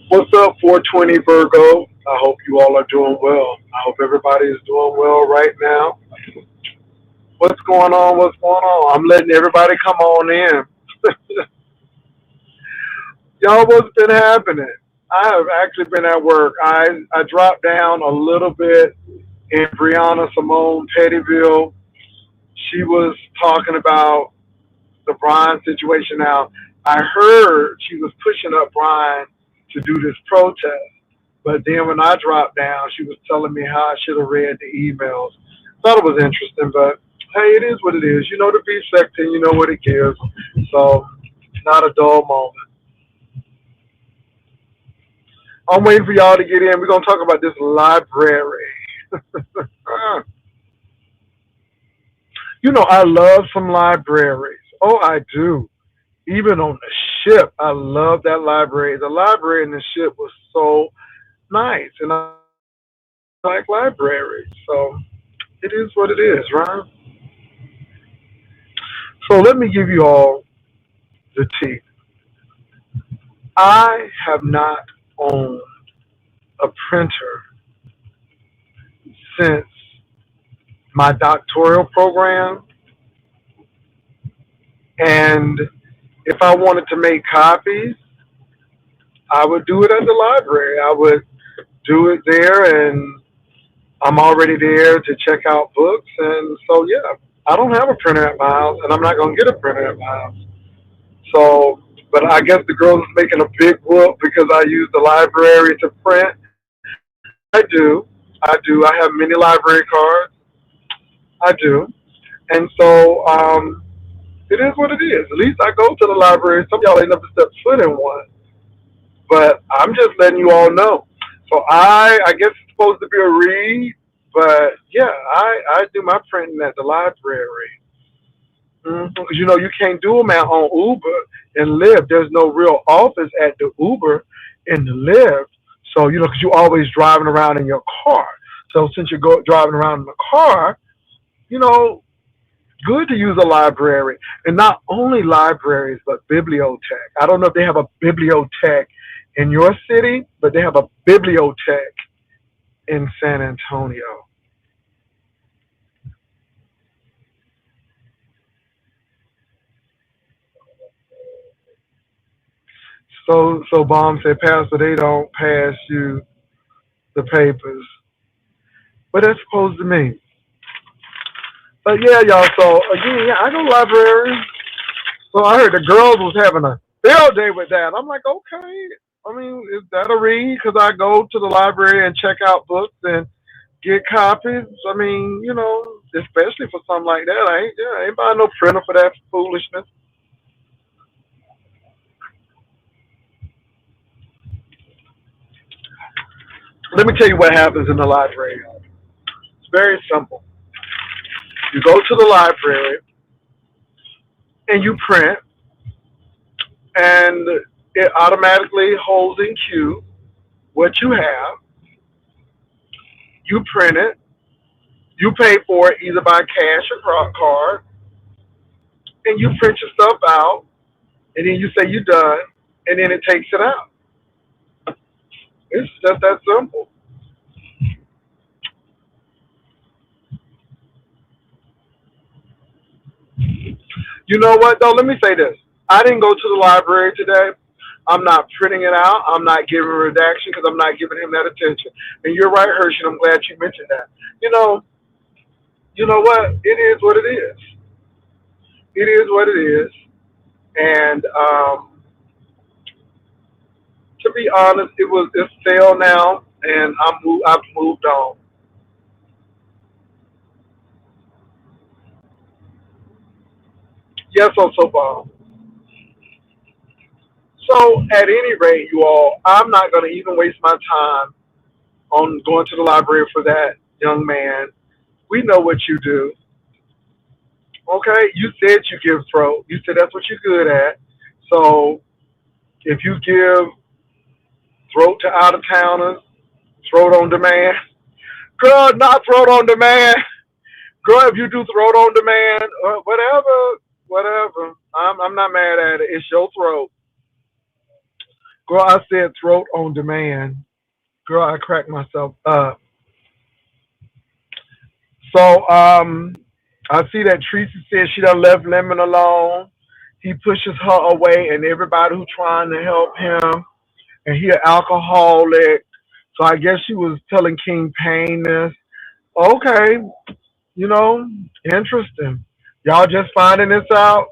What's up, 420 Virgo? I hope you all are doing well. I hope everybody is doing well right now. What's going on? What's going on? I'm letting everybody come on in. Y'all, what's been happening? I have actually been at work. I dropped down a little bit in Brianna Simone Pettyville. She was talking about the Brian situation. Now, I heard she was pushing up Brian to do this protest. But then when I dropped down, she was telling me how I should have read the emails. Thought it was interesting, but hey, it is what it is. You know the beef sector, you know what it gives. So, not a dull moment. I'm waiting for y'all to get in. We're going to talk about this library. You know, I love some libraries. Oh, I do. Even on the ship, I love that library. The library in the ship was so nice, and I like libraries. So, it is what it is, right? So let me give you all the tea. I have not owned a printer since my doctoral program, and if I wanted to make copies, I would do it at the library. I would do it there, and I'm already there to check out books, and so yeah, I don't have a printer at my house, and I'm not gonna get a printer at my house. So, but I guess the girls is making a big whoop because I use the library to print. I do. I do. I have many library cards. I do. And so it is what it is. At least I go to the library. Some of y'all ain't never stepped foot in one. But I'm just letting you all know. So I guess it's supposed to be a read. But yeah, I do my printing at the library. You know, you can't do them out on Uber and Lyft. There's no real office at the Uber and the Lyft. So, you know, because you're always driving around in your car. So since you're driving around in the car, you know, good to use a library. And not only libraries, but bibliotech. I don't know if they have a bibliotech in your city, but they have a bibliotech in San Antonio. So Bomb said, Pastor, they don't pass you the papers. What that's supposed to mean? But yeah, y'all. So again, yeah, I go to library. So I heard the girls was having a field day with that. I'm like, okay. I mean, is that a read? Because I go to the library and check out books and get copies. I mean, you know, especially for something like that, I ain't buying no printer for that foolishness. Let me tell you what happens in the library. It's very simple. You go to the library and you print, and it automatically holds in queue what you have. You print it. You pay for it either by cash or card, and you print your stuff out, and then you say you're done, and then it takes it out. It's just that simple. You know what, though? Let me say this. I didn't go to the library today. I'm not printing it out. I'm not giving redaction because I'm not giving him that attention. And you're right, Hershey. I'm glad you mentioned that. You know, you know what? It is what it is. It is what it is. And to be honest, it's stale now, and I've moved on. Yes, so far. So at any rate, you all, I'm not going to even waste my time on going to the library for that young man. We know what you do. Okay, you said you give throat. You said that's what you're good at. So if you give throat to out of towners, throat on demand, girl, not throat on demand. Girl, if you do throat on demand, whatever, whatever. I'm not mad at it. It's your throat. Girl, I said throat on demand. Girl, I cracked myself up. So I see that Tracy said she done left Lemon alone. He pushes her away, and everybody who trying to help him, and he an alcoholic. So I guess she was telling King Pain this. Okay, you know, interesting. Y'all just finding this out.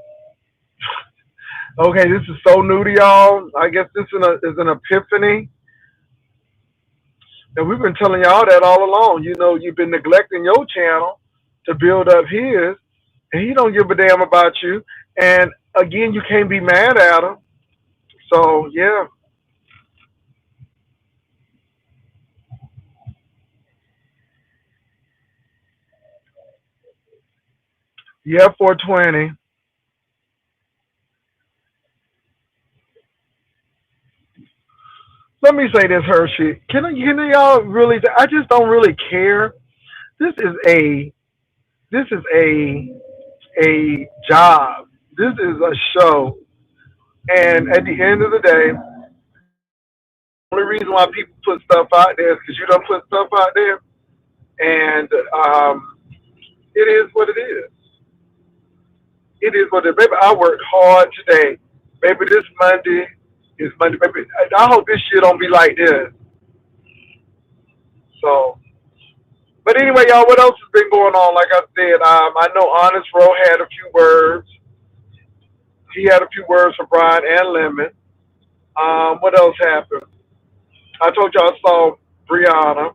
Okay, this is so new to y'all. I guess this is an epiphany. And we've been telling y'all that all along. You know, you've been neglecting your channel to build up his, and he don't give a damn about you. And again, you can't be mad at him. So yeah, yeah, 420. Let me say this, Hershey. Can y'all really? I just don't really care. This is a this is a job. This is a show. And at the end of the day, the only reason why people put stuff out there is because you don't put stuff out there. And it is what it is. It is what it is. Baby, I worked hard today. Baby, this Monday is Monday. Baby, I hope this shit don't be like this. So, but anyway, y'all, what else has been going on? Like I said, I know Honest Row had a few words. He had a few words for Brian and Lemon. What else happened? I told y'all I saw Brianna.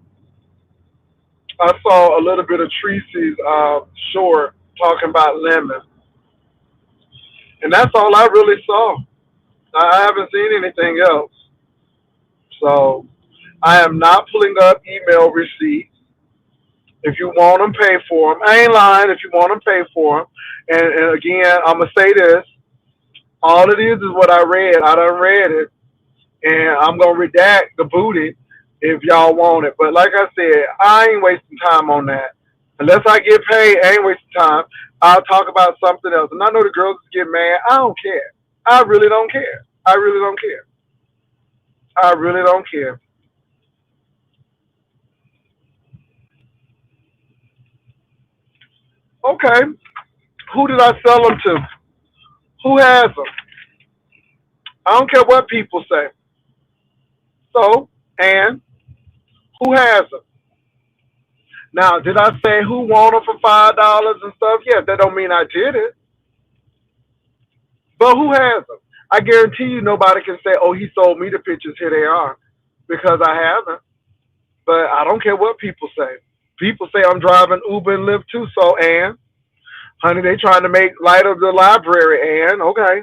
I saw a little bit of Tracy's short talking about Lemon. And that's all I really saw. I haven't seen anything else. So I am not pulling up email receipts. If you want them, pay for them. I ain't lying. If you want them, pay for them. And again, I'm gonna say this: all it is what I read. I done read it, and I'm gonna redact the booty if y'all want it. But like I said, I ain't wasting time on that. Unless I get paid, I ain't wasting time. I'll talk about something else. And I know the girls get mad. I don't care. I really don't care. I really don't care. I really don't care. Okay, who did I sell them to? Who has them? I don't care what people say. So, and who has them? Now, did I say who want them for $5 and stuff? Yeah, that don't mean I did it. But who has them? I guarantee you nobody can say, oh, he sold me the pictures. Here they are. Because I haven't. But I don't care what people say. People say I'm driving Uber and Lyft too. So, and, honey, they trying to make light of the library. And, okay.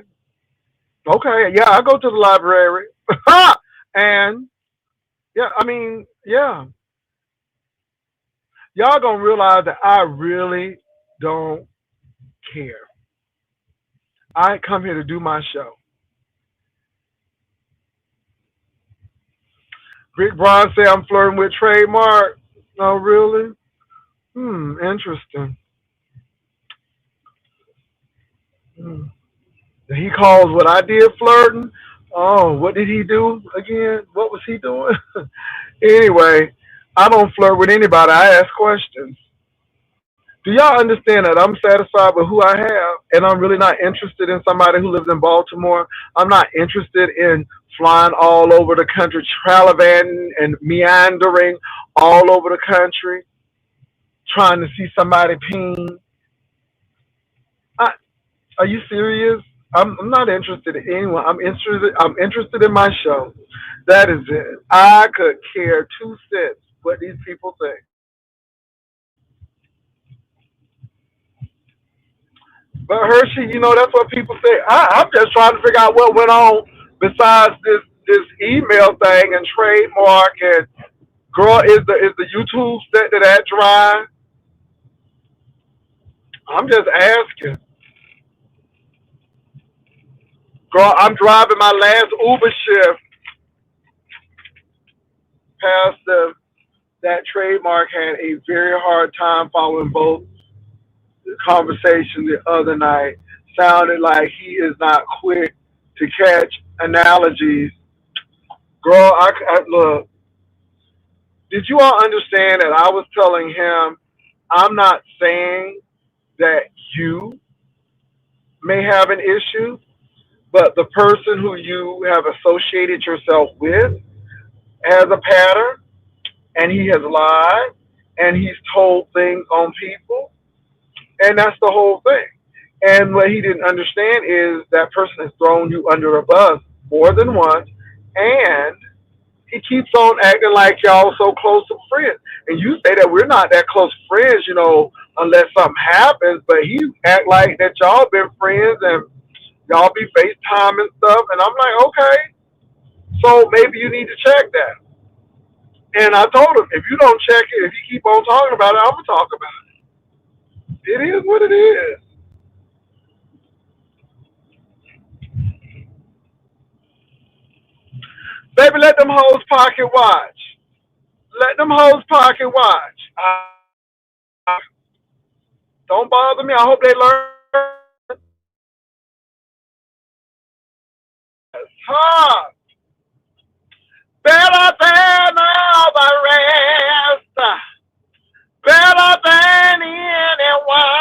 Okay. Yeah, I go to the library. And, yeah, I mean, yeah. Y'all gonna realize that I really don't care. I come here to do my show. Rick Braun say I'm flirting with trademark. Oh, really? Interesting. Hmm. He calls what I did flirting. Oh, what did he do again? What was he doing? Anyway, I don't flirt with anybody. I ask questions. Do y'all understand that I'm satisfied with who I have, and I'm really not interested in somebody who lives in Baltimore? I'm not interested in flying all over the country, traveling and meandering all over the country, trying to see somebody ping. I, are you serious? I'm not interested in anyone. I'm interested. I'm interested in my show. That is it. I could care two cents what these people think. But Hershey, that's what people say. I'm just trying to figure out what went on besides this email thing and trademark and girl is the YouTube set to that dry? I'm just asking. Girl, I'm driving my last Uber shift past that trademark had a very hard time following both conversation the other night. Sounded like he is not quick to catch analogies Girl, look. Did you all understand that I was telling him I'm not saying that you may have an issue, but the person who you have associated yourself with has a pattern, and he has lied, and he's told things on people, and that's the whole thing. And what he didn't understand is that person has thrown you under a bus more than once, and he keeps on acting like y'all so close of friends. And you say that we're not that close friends, unless something happens. But he act like that y'all been friends and y'all be FaceTime and stuff. And I'm like, okay, so maybe you need to check that. And I told him, if you don't check it, if you keep on talking about it, I'm gonna talk about it. It is what it is. Baby, let them hoes pocket watch. Let them hoes pocket watch. Don't bother me. I hope they learn. Huh? Better than all the rest. Better than anyone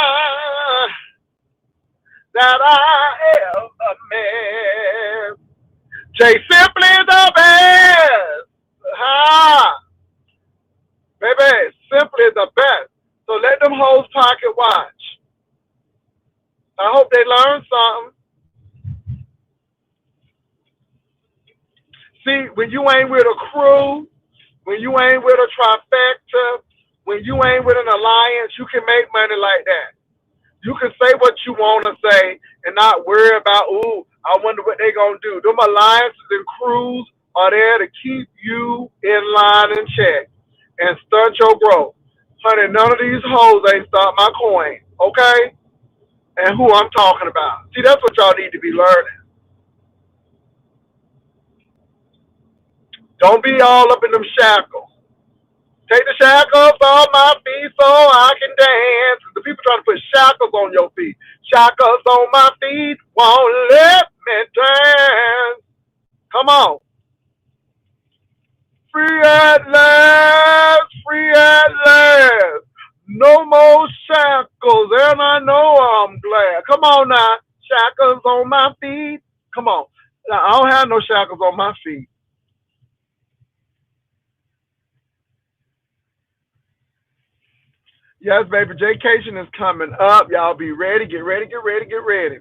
that I ever met. Jay simply the best. Ha! Baby, simply the best. So let them hoes pocket watch. I hope they learn something. See, when you ain't with a crew, when you ain't with a trifecta, when you ain't with an alliance, you can make money like that. You can say what you want to say and not worry about, ooh, I wonder what they going to do. Them alliances and crews are there to keep you in line and check and stunt your growth. Honey, none of these hoes ain't start my coin, okay? And who I'm talking about. See, that's what y'all need to be learning. Don't be all up in them shackles. Take the shackles off my feet so I can dance. The people trying to put shackles on your feet. Shackles on my feet won't let me dance. Come on. Free at last, free at last. No more shackles, and I know I'm glad. Come on now. Shackles on my feet. Come on. Now, I don't have no shackles on my feet. Yes, baby. Vacation is coming up. Y'all be ready. Get ready. Get ready. Get ready.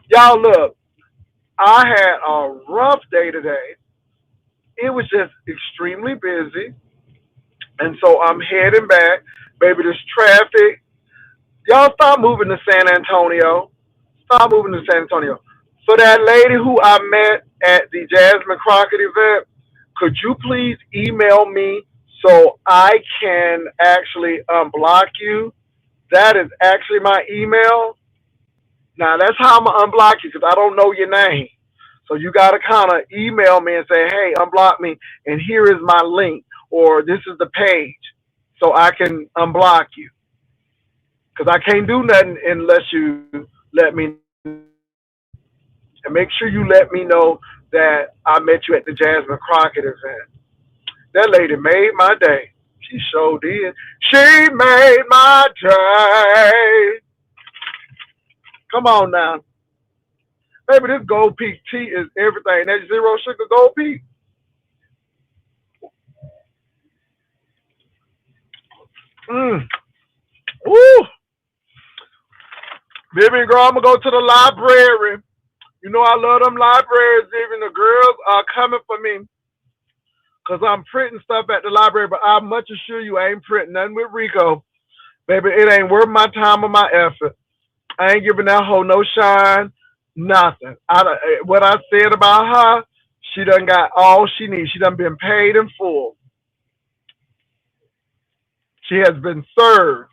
Y'all look. I had a rough day today. It was just extremely busy, and so I'm heading back. Baby, this traffic. Y'all stop moving to San Antonio. Stop moving to San Antonio. So that lady who I met at the Jasmine Crockett event, could you please email me so I can actually unblock you? That is actually my email. Now that's how I'm gonna unblock you because I don't know your name. So you gotta kind of email me and say, "Hey, unblock me," and here is my link, or this is the page, so I can unblock you. Because I can't do nothing unless you let me. And make sure you let me know that I met you at the Jasmine Crockett event. That lady made my day. She sure did. She made my day. Come on now. Baby, this Gold Peak tea is everything. That zero sugar Gold Peak. Mm. Woo! Baby girl, I'm gonna go to the library. You know I love them libraries. Even the girls are coming for me because I'm printing stuff at the library. But I much assure you, I ain't printing nothing with Rico. Baby, it ain't worth my time or my effort. I ain't giving that hoe no shine, nothing. What I said about her, she done got all she needs. She done been paid in full. She has been served.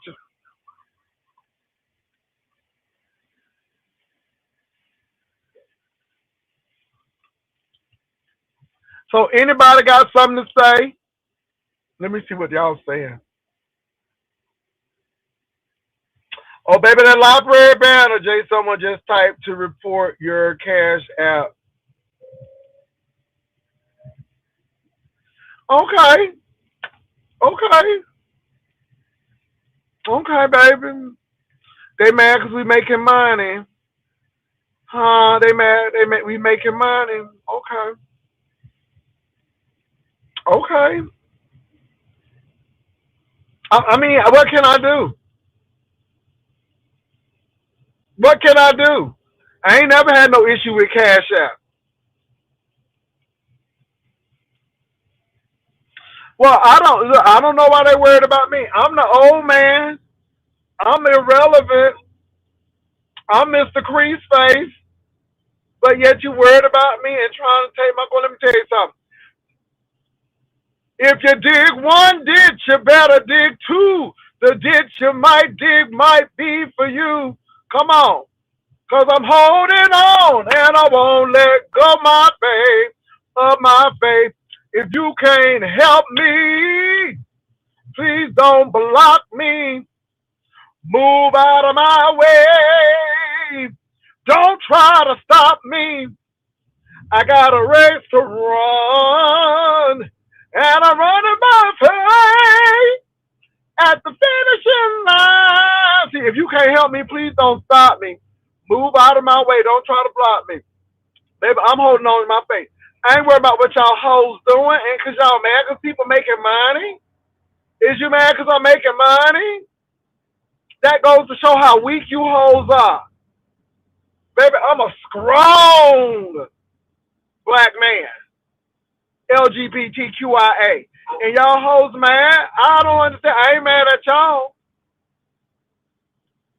So anybody got something to say? Let me see what y'all saying. Oh, baby, that library banner, Jay, someone just typed to report your cash app. Okay. Okay. Okay, baby. They mad because we making money. Huh? They mad. We making money. Okay. Okay. I mean, what can I do? What can I do? I ain't never had no issue with Cash App. Well, I don't know why they worried about me. I'm the old man. I'm irrelevant. I'm Mr. Crease Face. But yet you worried about me and trying to take my. Well, let me tell you something. If you dig one ditch, you better dig two. The ditch you might dig might be for you. Come on. Cause I'm holding on and I won't let go of my faith. If you can't help me, please don't block me. Move out of my way. Don't try to stop me. I got a race to run, and I'm running my faith at the finishing line. See, if you can't help me, please don't stop me. Move out of my way. Don't try to block me. Baby, I'm holding on to my faith. I ain't worried about what y'all hoes doing, and cause y'all mad cause people making money. Is you mad cause I'm making money? That goes to show how weak you hoes are. Baby, I'm a strong black man. LGBTQIA. And y'all hoes mad? I don't understand. I ain't mad at y'all.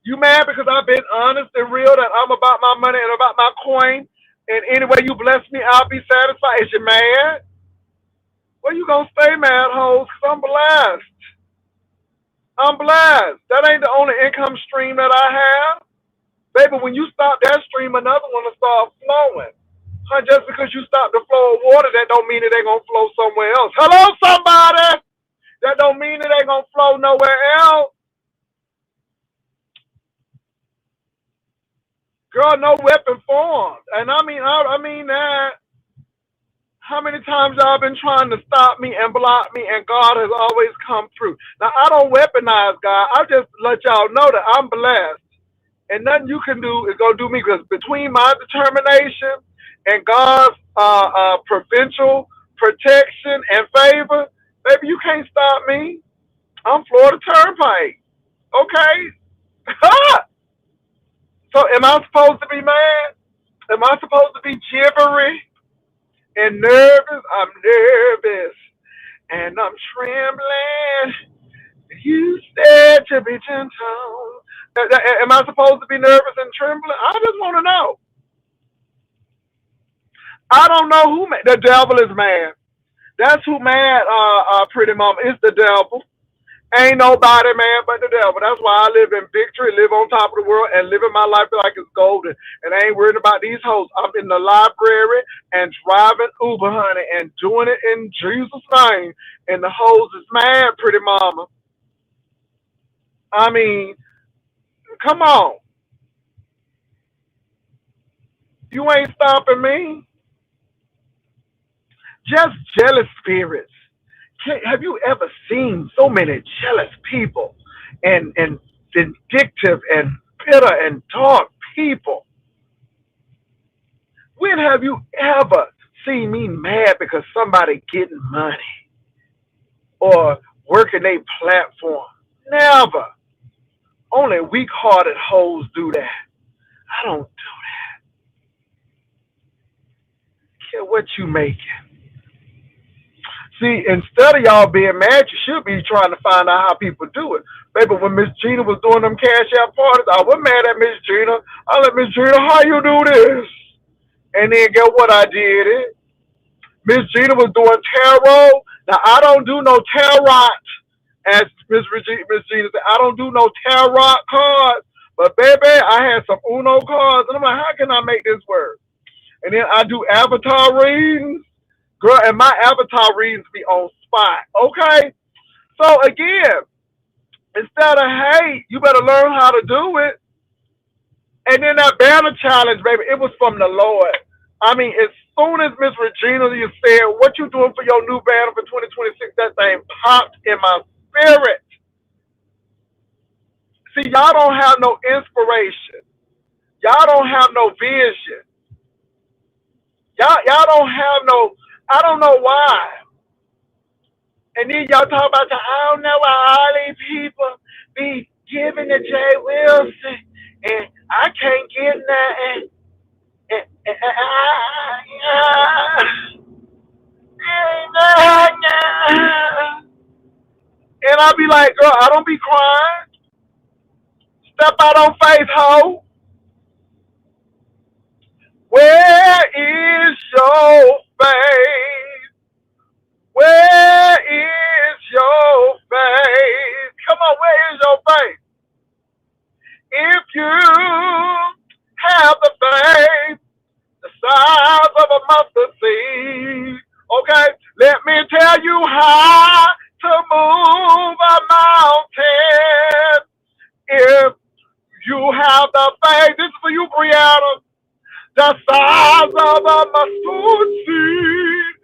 You mad because I've been honest and real that I'm about my money and about my coin. And anyway you bless me, I'll be satisfied. Is you mad? Well, you gonna stay mad, hoes, because I'm blessed. I'm blessed. That ain't the only income stream that I have. Baby, when you stop that stream, another one will start flowing. Huh, just because you stop the flow of water, that don't mean it ain't gonna flow somewhere else. Hello, somebody! That don't mean it ain't gonna flow nowhere else. Girl, no weapon formed. And I mean that. How many times y'all been trying to stop me and block me, and God has always come through. Now I don't weaponize God. I just let y'all know that I'm blessed, and nothing you can do is gonna do me. Because between my determination and God's provincial protection and favor, baby, you can't stop me. I'm Florida Turnpike. Okay. So am I supposed to be mad? Am I supposed to be jibbery and nervous? I'm nervous and I'm trembling. You said to be gentle. Am I supposed to be nervous and trembling? I just want to know. I don't know who mad. The devil is mad. That's who mad, pretty mama. It's the devil. Ain't nobody man but the devil. That's why I live in victory, live on top of the world, and living my life like it's golden. And I ain't worried about these hoes. I'm in the library and driving Uber, honey, and doing it in Jesus' name. And the hoes is mad, pretty mama. I mean, come on. You ain't stopping me. Just jealous spirits. Have you ever seen so many jealous people and vindictive and bitter and dark people? When have you ever seen me mad because somebody getting money or working a platform? Never. Only weak-hearted hoes do that. I don't care what you making. See, instead of y'all being mad, you should be trying to find out how people do it. Baby, when Miss Gina was doing them cash out parties, I was mad at Miss Gina. I let Miss Gina, how you do this? And then get what I did it. Miss Gina was doing tarot. Now I don't do no tarot, as Miss Gina said. I don't do no tarot cards. But baby, I had some Uno cards, and I'm like, how can I make this work? And then I do avatar readings. Girl, and my avatar readings be on spot. Okay? So again, instead of hate, you better learn how to do it. And then that banner challenge, baby, it was from the Lord. I mean, as soon as Miss Regina you said, "What you doing for your new banner for 2026?" That thing popped in my spirit. See, y'all don't have no inspiration. Y'all don't have no vision. Y'all don't have no. I don't know why. And then y'all talk about I don't know why all these people be giving to Jay Wilson, and I can't get nothing. And I be like, girl, I don't be crying. Step out on faith, ho. Where is your faith? Where is your faith? Come on, where is your faith? If you have the faith, the size of a mustard seed, okay, let me tell you how to move a mountain. If you have the faith, this is for you, Brianna, the size of a mustard seed,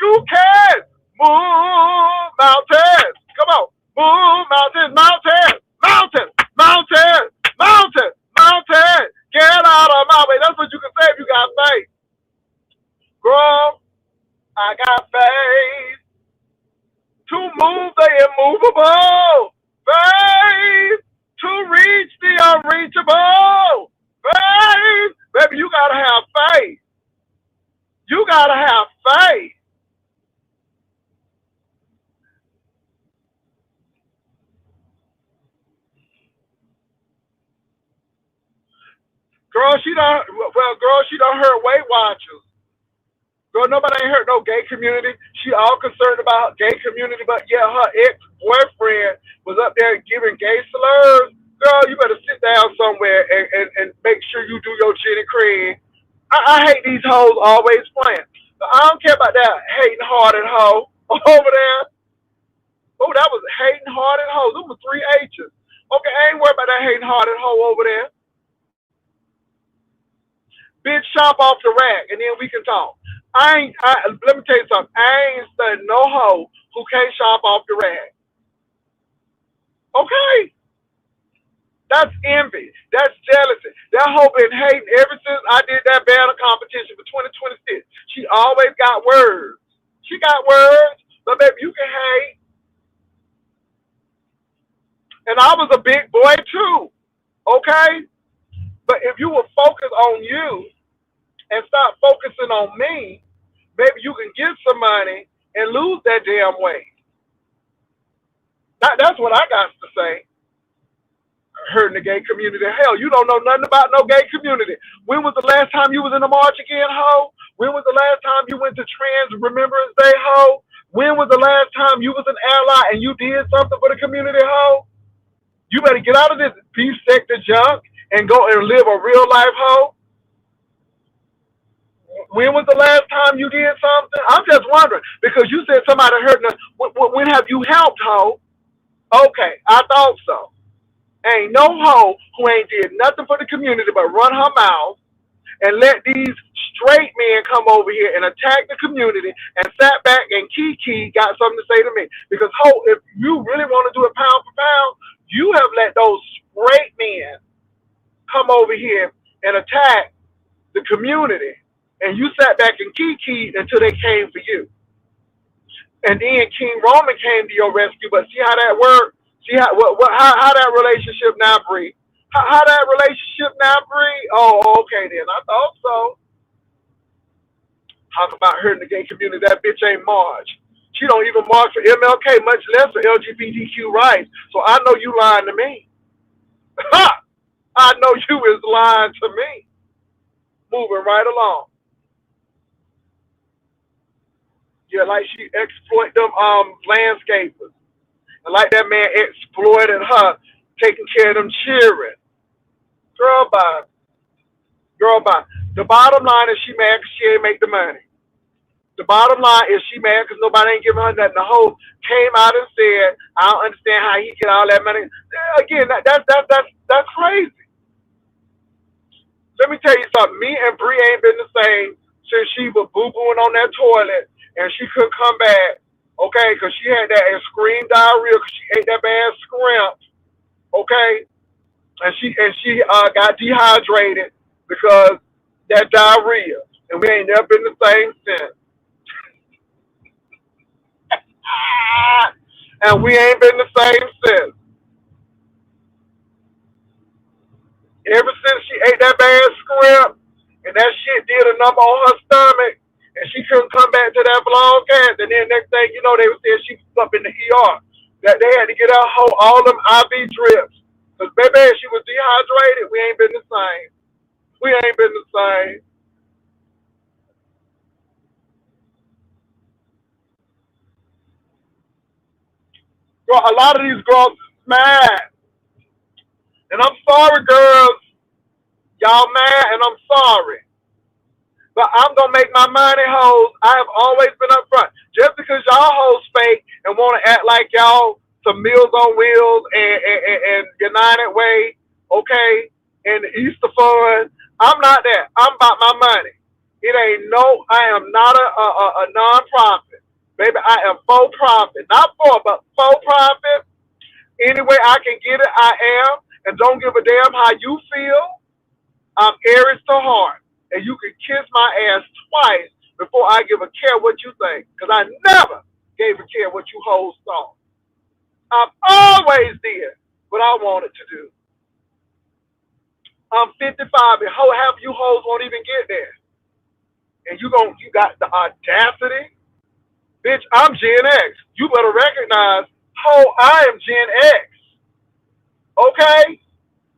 you can move mountains. Come on, move mountains, mountains, mountains, mountains, mountains, mountains. Get out of my way. That's what you can say if you got faith. Girl, I got faith to move the immovable. Faith to reach the unreachable. Faith. Baby, you gotta have faith. You gotta have faith. Girl, she done hurt Weight Watchers. Girl, nobody ain't hurt no gay community. She all concerned about gay community, but yeah, her ex-boyfriend was up there giving gay slurs. Girl, you better sit down somewhere and make sure you do your Jenny Craig. I hate these hoes always playing. But I don't care about that hating hearted hoe over there. Oh, that was hating hearted hoe. Those were three H's. Okay, I ain't worried about that hating hearted hoe over there. Bitch, shop off the rack, and then we can talk. Let me tell you something. I ain't studying no hoe who can't shop off the rack. Okay? That's envy. That's jealousy. That hoe been hating ever since I did that banner competition for 2026. She always got words. She got words, but baby, you can hate. And I was a big boy too. Okay? But if you will focus on you and stop focusing on me, maybe you can get some money and lose that damn weight. That's what I got to say. Hurting the gay community. Hell, you don't know nothing about no gay community. When was the last time you was in the march again, ho? When was the last time you went to Trans Remembrance Day, ho? When was the last time you was an ally and you did something for the community, ho? You better get out of this beef sector junk and go and live a real life, ho. When was the last time you did something? I'm just wondering because you said somebody hurting us. When have you helped, ho? Okay, I thought so. Ain't no hoe who ain't did nothing for the community but run her mouth and let these straight men come over here and attack the community and sat back and Kiki got something to say to me. Because ho, if you really want to do it pound for pound, you have let those straight men come over here and attack the community. And you sat back and Kiki until they came for you. And then King Roman came to your rescue, but see how that worked? See how how that relationship now, Bree? How that relationship now, Bree? Oh, okay then. I thought so. Talk about hurting the gay community. That bitch ain't march. She don't even march for MLK, much less for LGBTQ rights. So I know you lying to me. I know you is lying to me. Moving right along. Yeah, like she exploit them landscapers. And like that man exploited her, taking care of them children. Girl, bye. Girl, bye. The bottom line is she mad because she ain't make the money. The bottom line is she mad because nobody ain't giving her nothing. The hoe came out and said, I don't understand how he get all that money. Again, that's crazy. Let me tell you something. Me and Bree ain't been the same since she was boo-booing on that toilet and she couldn't come back, okay, because she had that extreme diarrhea because she ate that bad scrimp, okay, and she got dehydrated because that diarrhea, and we ain't never been the same since. And we ain't been the same since. Ever since she ate that bad scrimp, and that shit did a number on her stomach, and she couldn't come back to that blonde cat. And then next thing you know, they said she was up in the ER. That they had to get out all them IV drips. Cause baby, she was dehydrated. We ain't been the same. We ain't been the same. Bro, a lot of these girls is mad, and I'm sorry, girls. Y'all mad, and I'm sorry. But I'm gonna make my money, hoes. I have always been upfront. Just because y'all hoes fake and want to act like y'all some Meals on Wheels and United Way, okay, and the Easter Fund, I'm not that. I'm about my money. It ain't no. I am not a non-profit, baby. I am for profit, not for, but for profit. Any way I can get it, I am, and don't give a damn how you feel. I'm Aries to heart, and you can kiss my ass twice before I give a care what you think, because I never gave a care what you hoes thought. I've always did what I wanted to do. I'm 55, and half you hoes won't even get there, and you got the audacity, bitch. I'm Gen X. You better recognize, I am Gen X. Okay,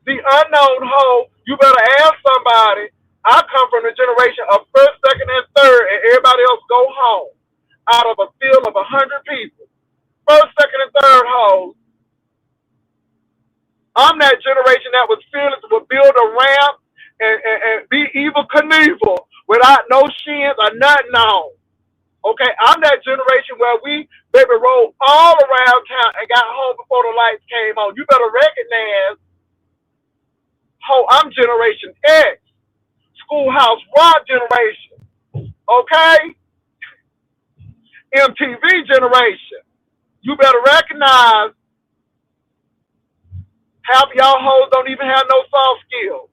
the unknown you better ask somebody. I come from the generation of first, second, and third, and everybody else go home out of a field of 100 people. First, second, and third I'm that generation that was fearless, would build a ramp and be evil Knievel without no shins or nothing on. Okay, I'm that generation where we, baby, rolled all around town and got home before the lights came on. You better recognize, I'm Generation X. Schoolhouse Rock generation. Okay? MTV generation. You better recognize half of y'all hoes don't even have no soft skills.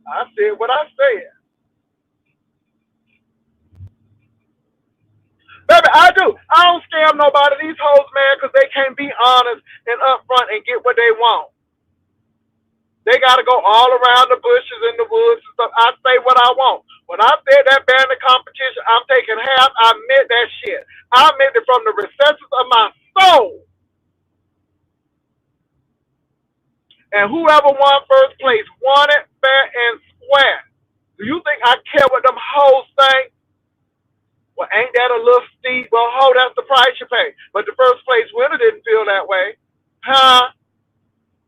I said what I said. Baby, I do. I don't scam nobody. These hoes, man, because they can't be honest and upfront and get what they want. They got to go all around the bushes and the woods and stuff. I say what I want. When I said that bandit competition, I'm taking half. I meant that shit. I meant it from the recesses of my soul. And whoever won first place won it fair and square. Do you think I care what them hoes think? Well, ain't that a little steep? Well, that's the price you pay. But the first place winner didn't feel that way. Huh?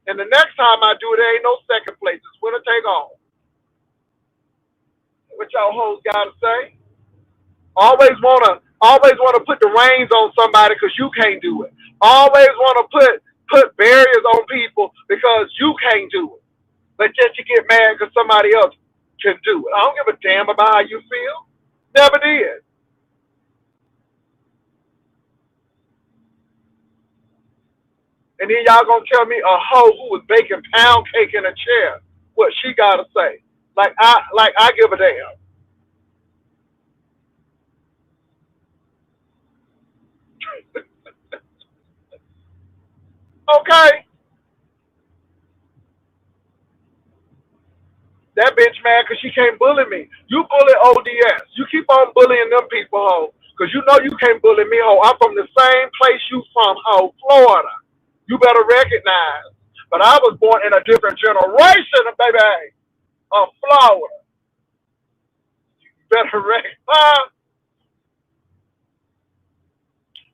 And the next time I do it, there ain't no second place. It's winner take all. What y'all hoes gotta say? Always wanna put the reins on somebody because you can't do it. Always wanna put barriers on people because you can't do it. But yet you get mad because somebody else can do it. I don't give a damn about how you feel. Never did. And then y'all gonna tell me a hoe who was baking pound cake in a chair what she gotta say. Like I give a damn. Okay. That bitch mad because she can't bully me. You bully ODS. You keep on bullying them people, ho. Because you know you can't bully me, ho. I'm from the same place you from, ho. Florida. You better recognize. But I was born in a different generation, baby, of Florida. You better recognize.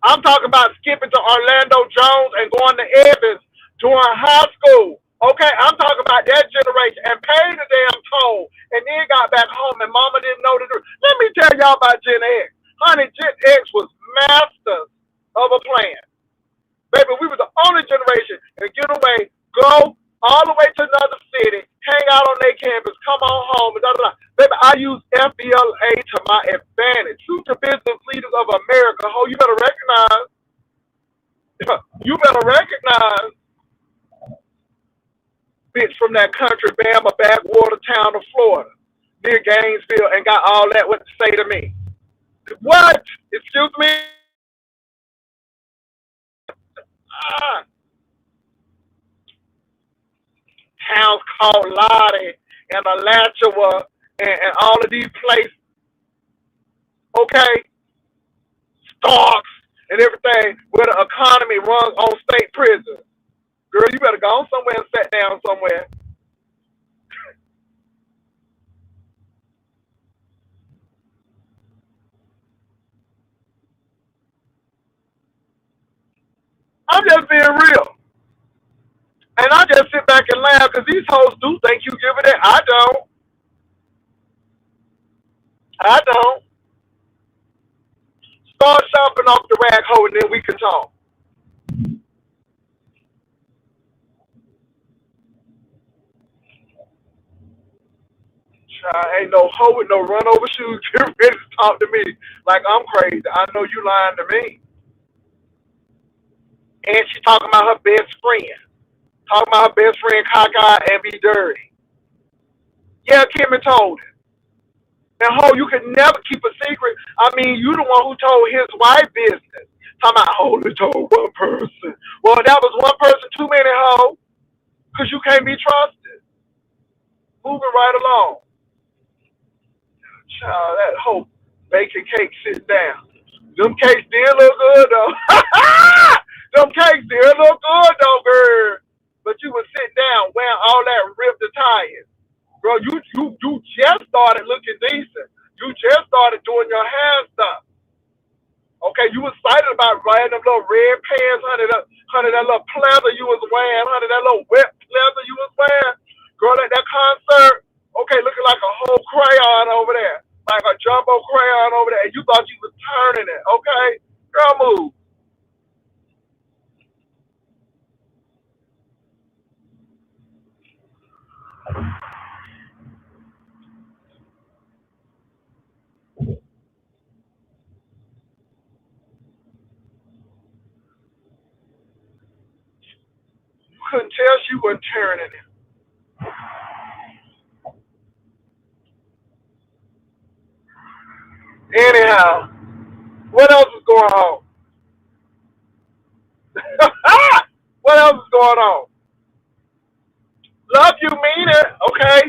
I'm talking about skipping to Orlando Jones and going to Evans during high school. Okay, I'm talking about that generation and paid the damn toll and then got back home and mama didn't know the truth. Let me tell y'all about Gen X. Honey, Gen X was masters of a plan. Baby, we were the only generation to get away, go all the way to another city, hang out on their campus, come on home, and da da da. Baby, I use FBLA to my advantage. Future business leaders of America, ho, you better recognize, you better recognize, bitch from that country, Bama, backwater town of Florida, near Gainesville, and got all that what to say to me. What? Excuse me? Ah, towns called Lottie and Alachua and all of these places, okay? Starks and everything, where the economy runs on state prisons. Girl, you better go on somewhere and sit down somewhere. I'm just being real. And I just sit back and laugh because these hoes do think you give it that. I don't. I don't. Start shopping off the rag hoe and then we can talk. Child, ain't no hoe with no run over shoes get ready to talk to me like I'm crazy. I know you lying to me. And she talking about her best friend. Talking about her best friend cockeyed and be dirty. Yeah, Kimmy told it. Now, ho, you can never keep a secret. I mean, you the one who told his wife business. Talking about, I only told one person. Well, that was one person too many, ho, because you can't be trusted. Moving right along. Child, that hoe baking cake sit down. Them cakes still look good, though. Them cakes still look good, though, girl. But you would sit down wearing all that ripped attire. Bro, you just started looking decent. You just started doing your hair stuff. Okay, you was excited about wearing them little red pants, honey, that little pleather you was wearing, honey, that little wet pleather you was wearing. Girl, at that concert, okay, looking like a whole crayon over there. Like a jumbo crayon over there. And you thought you was turning it, okay? Girl, move. You couldn't tell she wasn't turning it. Anyhow, what else is going on? What else is going on? Love you, mean it, okay?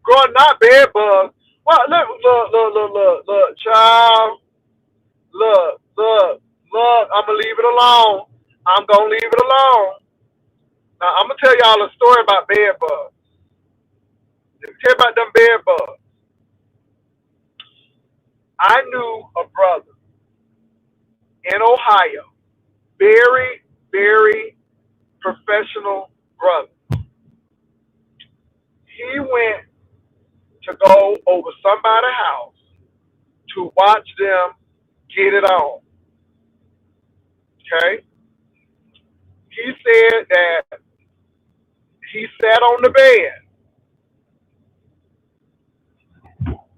Girl, not bed bugs. Well, look, child. Look. I'm gonna leave it alone. I'm gonna leave it alone. Now, I'm gonna tell y'all a story about bed bugs. Let me tell you about them bed bugs. I knew a brother in Ohio, very, very professional brother. He went to go over somebody's house to watch them get it on. Okay? He said that he sat on the bed,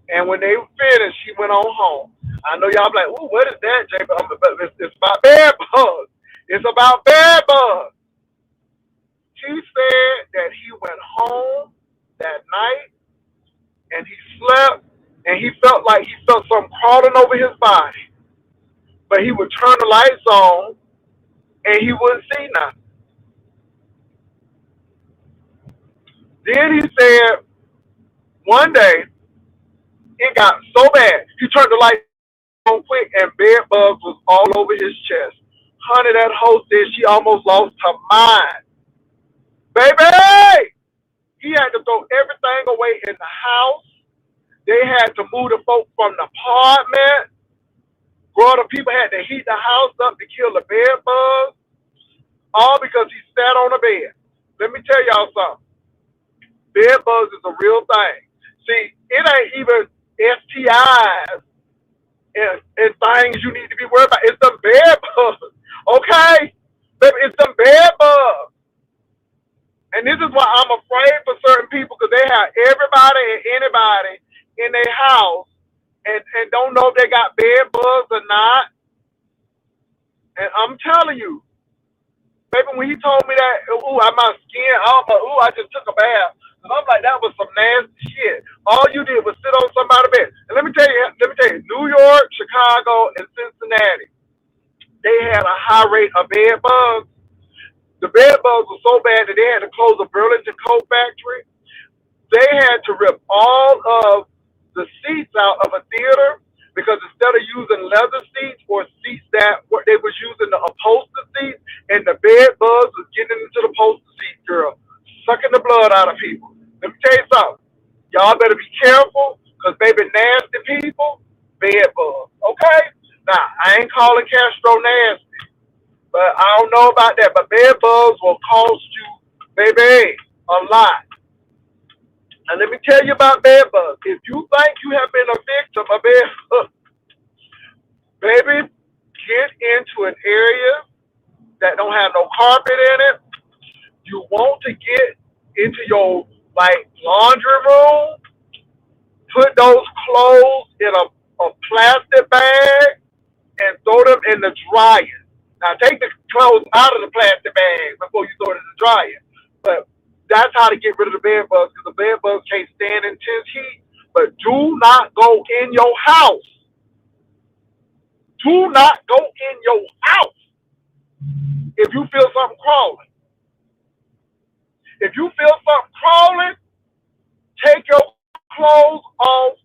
and when they finished, he went on home. I know y'all be like, "Ooh, what is that, Jay?" But it's about bed bugs. It's about bed bugs. He said that he went home that night and he slept, and he felt like he felt something crawling over his body. But he would turn the lights on, and he wouldn't see nothing. Then he said one day it got so bad, he turned the lights on quick, and bed bugs was all over his chest. Honey, that host said she almost lost her mind. Baby! He had to throw everything away in the house. They had to move the folks from the apartment. Girl, the people had to heat the house up to kill the bed bugs. All because he sat on the bed. Let me tell y'all something. Bed bugs is a real thing. See, it ain't even STIs and things you need to be worried about. It's the bed bugs, okay? Baby, it's the bed bugs. And this is why I'm afraid for certain people because they have everybody and anybody in their house and don't know if they got bed bugs or not. And I'm telling you, baby, when he told me that, ooh, my skin, I was like, ooh, I just took a bath. And I'm like, that was some nasty shit. All you did was sit on somebody's bed. And let me tell you, New York, Chicago, and Cincinnati, they had a high rate of bed bugs. The bed bugs were so bad that they had to close the Burlington Coat Factory. They had to rip all of the seats out of a theater because instead of using leather seats or seats that they was using the upholstered seats, and the bed bugs was getting into the upholstered seat, girl, sucking the blood out of people. Let me tell you something. Y'all better be careful because baby, nasty people, bed bugs. Okay? Now, I ain't calling Castro nasty, but I don't know about that. But bed bugs will cost you, baby, a lot. And let me tell you about bed bugs. If you think you have been a victim of bed bugs, baby, get into an area that don't have no carpet in it. You want to get into your laundry room, put those clothes in a plastic bag and throw them in the dryer. Now take the clothes out of the plastic bag before you throw it in the dryer. But that's how to get rid of the bed bugs because the bed bugs can't stand intense heat. But do not go in your house. Do not go in your house if you feel something crawling. If you feel something crawling, take your clothes off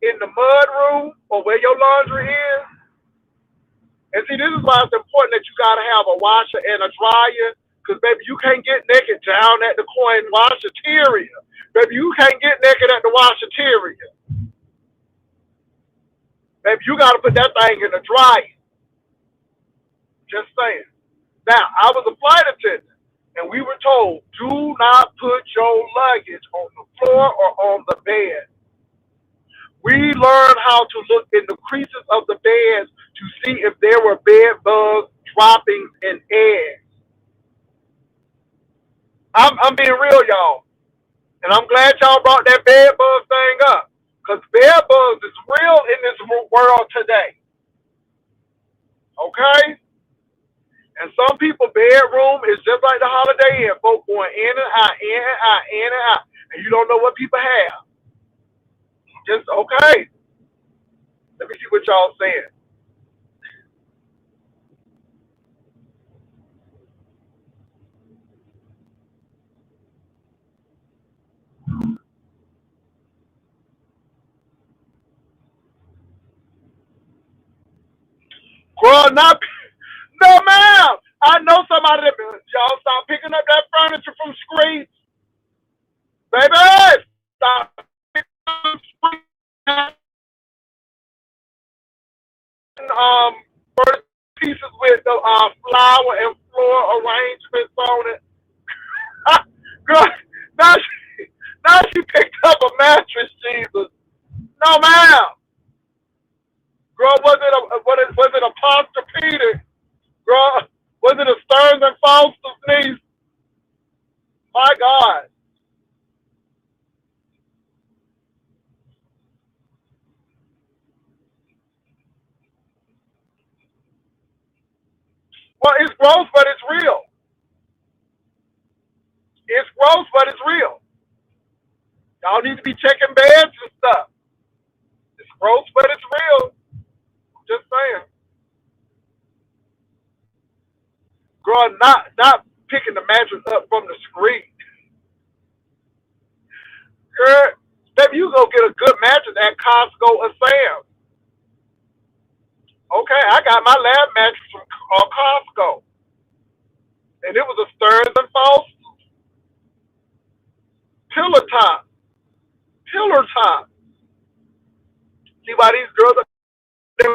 in the mud room or where your laundry is. And see, this is why it's important that you got to have a washer and a dryer. Because, baby, you can't get naked down at the coin washateria. Baby, you can't get naked at the washateria. Baby, you got to put that thing in the dryer. Just saying. Now, I was a flight attendant, and we were told, do not put your luggage on the floor or on the bed. We learned how to look in the creases of the beds to see if there were bed bugs, droppings, and eggs. I'm being real, y'all. And I'm glad y'all brought that bed bug thing up. Because bed bugs is real in this world today. Okay? And some people bedroom is just like the Holiday Inn. Folk going in and out, in and out, in and out. And you don't know what people have. Just, okay. Let me see what y'all saying. Girl, not, no ma'am. I know somebody that, y'all stop picking up that furniture from streets. Baby, stop picking up streets. First pieces with the flower and floor arrangements on it. Girl, now she picked up a mattress, Jesus. No, ma'am. Girl, was it a Posturepedic? Girl, was it a Stearns and Foster's niece? My God. Well, it's gross, but it's real. It's gross, but it's real. Y'all need to be checking beds and stuff. It's gross, but it's real. Just saying. Girl, not picking the mattress up from the screen. Girl, maybe you go get a good mattress at Costco or Sam's. Okay, I got my lab mattress from Costco. And it was a Stearns and Foster. Pillar top. Pillar top. See why these girls they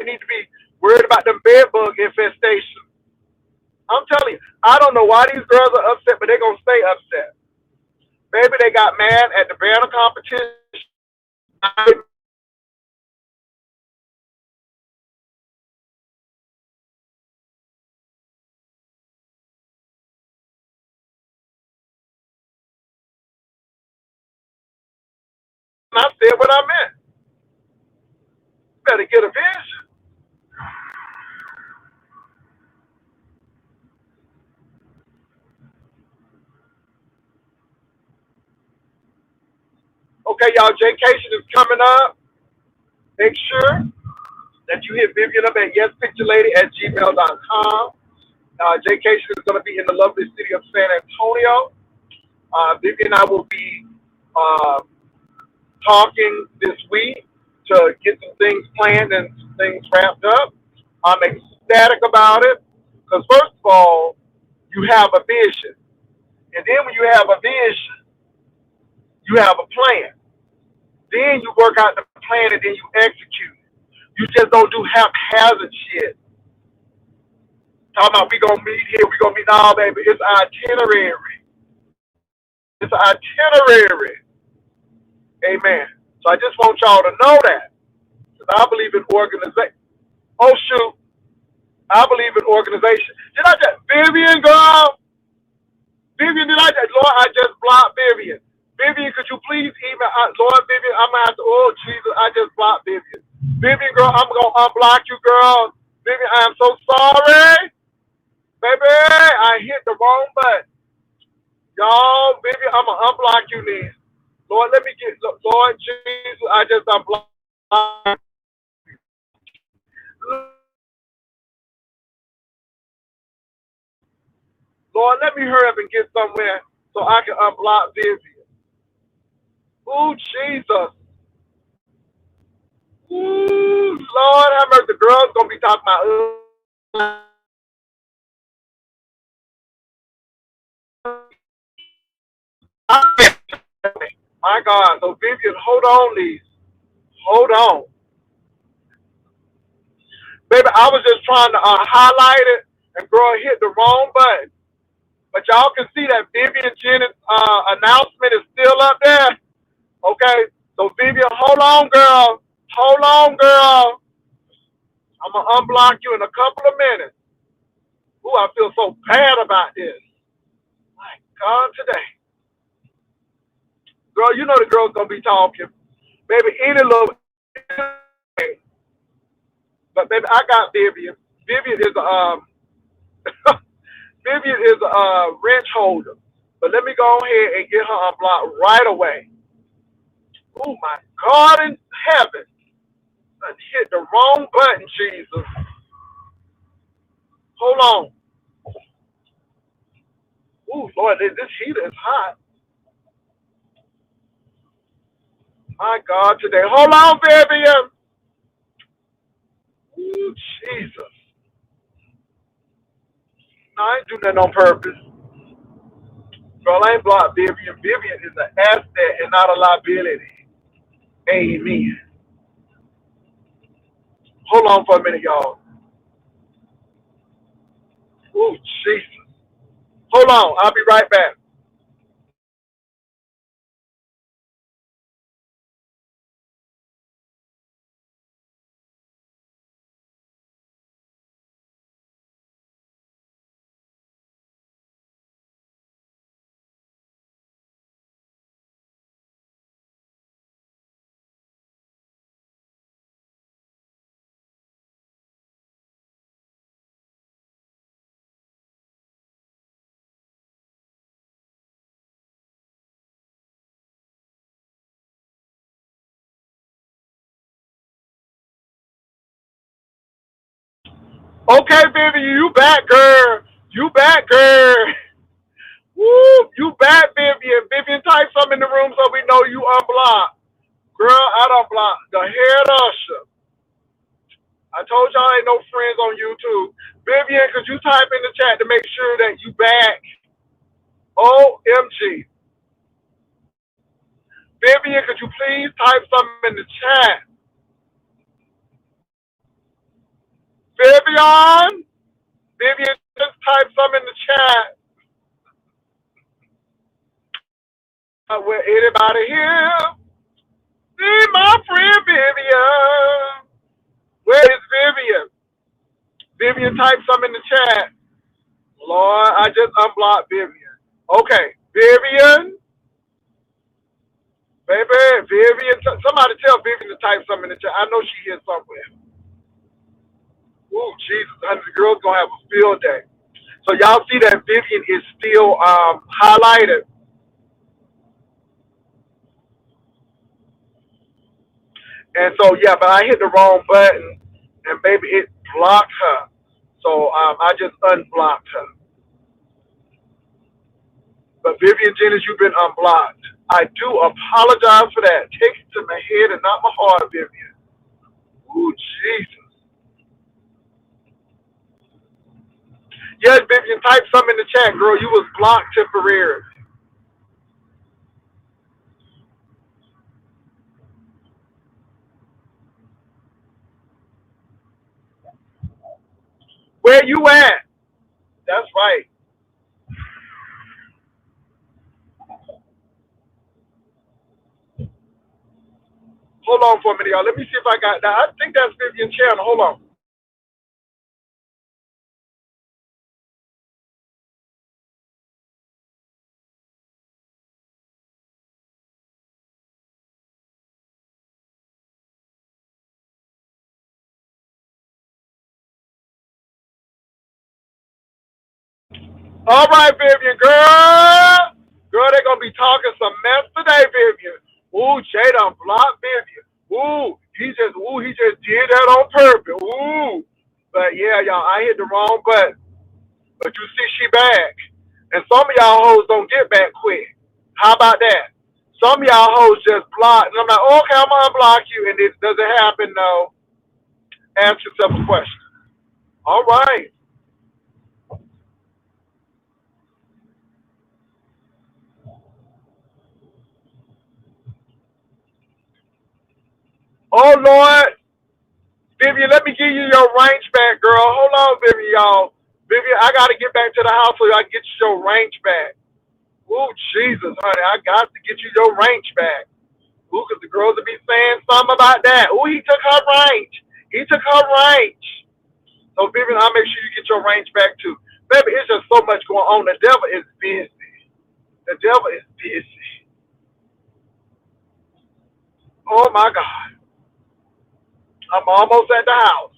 need to be worried about them bed bug infestation. I'm telling you, I don't know why these girls are upset, but they're going to stay upset. Maybe they got mad at the banner competition. I said what I meant. Better get a vision. Okay, y'all, Jaycation is coming up. Make sure that you hit Vivian up at yespicturelady@gmail.com. Jaycation is going to be in the lovely city of San Antonio. Vivian and I will be uh, talking this week to get some things planned and some things wrapped up. I'm ecstatic about it because, first of all, you have a vision. And then when you have a vision, you have a plan. Then you work out the plan and then you execute. You just don't do haphazard shit. Talking about we gonna meet here, we gonna meet now, baby. It's itinerary. It's itinerary. Amen. So I just want y'all to know that. Because I believe in organization. Oh shoot. I believe in organization. Did I just Vivian girl? Vivian, did I just Lord, I just blocked Vivian. Vivian, could you please email Lord Vivian, I'm gonna have to oh Jesus, I just blocked Vivian. Vivian girl, I'm gonna unblock you, girl. Vivian, I am so sorry. Baby, I hit the wrong button. Y'all, Vivian, I'm gonna unblock you, niece. Lord, let me get Lord Jesus, I just unblocked. Lord, let me hurry up and get somewhere so I can unblock Vivian. Ooh, Jesus. Ooh, Lord, have mercy. The girl's gonna be talking about. My God. So Vivian, hold on, please. Hold on, baby. I was just trying to highlight it, and girl hit the wrong button. But y'all can see that Vivian Jennings' announcement is still up there. Okay. So Vivian, hold on, girl. Hold on, girl. I'm gonna unblock you in a couple of minutes. Ooh, I feel so bad about this. My God, today. Girl, you know the girl's gonna be talking. Baby, any little thing. But baby, I got Vivian. Vivian is a Vivian is a wrench holder. But let me go ahead and get her unblocked right away. Oh my God in heaven. I hit the wrong button, Jesus. Hold on. Ooh, Lord, this heater is hot. My God, today. Hold on, Vivian. Ooh, Jesus. No, I ain't do that on purpose. Girl, I ain't blocked Vivian. Vivian is an asset and not a liability. Amen. Hold on for a minute, y'all. Ooh, Jesus. Hold on. I'll be right back. Okay, Vivian, you back, girl. You back, girl. Woo, you back, Vivian. Vivian, type something in the room so we know you unblocked. Girl, I don't block the head usher. I told y'all ain't no friends on YouTube. Vivian, could you type in the chat to make sure that you back? OMG. Vivian, could you please type something in the chat? Vivian? Vivian, just type something in the chat. Will anybody here see my friend Vivian? Where is Vivian? Vivian, type something in the chat. Lord, I just unblocked Vivian. Okay, Vivian, baby, Vivian. Somebody tell Vivian to type something in the chat. I know she here somewhere. Ooh, Jesus, honey, the girl's gonna have a field day. So y'all see that Vivian is still highlighted. And so yeah, but I hit the wrong button, and baby, it blocked her. So I just unblocked her. But Vivian Jennings, you've been unblocked. I do apologize for that. Take it to my head and not my heart, Vivian. Ooh, Jesus. Yes, Vivian, type something in the chat, girl. You was blocked temporarily. Where you at? That's right. Hold on for a minute, y'all. Let me see if I got that. I think that's Vivian channel. Hold on. All right, Vivian, girl. Girl, they're going to be talking some mess today, Vivian. Ooh, Jay done blocked Vivian. He just did that on purpose. Ooh. But yeah, y'all, I hit the wrong button. But you see, she back. And some of y'all hoes don't get back quick. How about that? Some of y'all hoes just block. And I'm like, okay, I'm going to unblock you. And it doesn't happen, no. Ask yourself a question. All right. Oh, Lord. Vivian, let me give you your range back, girl. Hold on, Vivian, y'all. Vivian, I got to get back to the house so I can get you your range back. Ooh, Jesus, honey, I got to get you your range back. Ooh, because the girls will be saying something about that. Ooh, he took her range. He took her range. So, Vivian, I'll make sure you get your range back, too. Baby, it's just so much going on. The devil is busy. The devil is busy. Oh, my God. I'm almost at the house.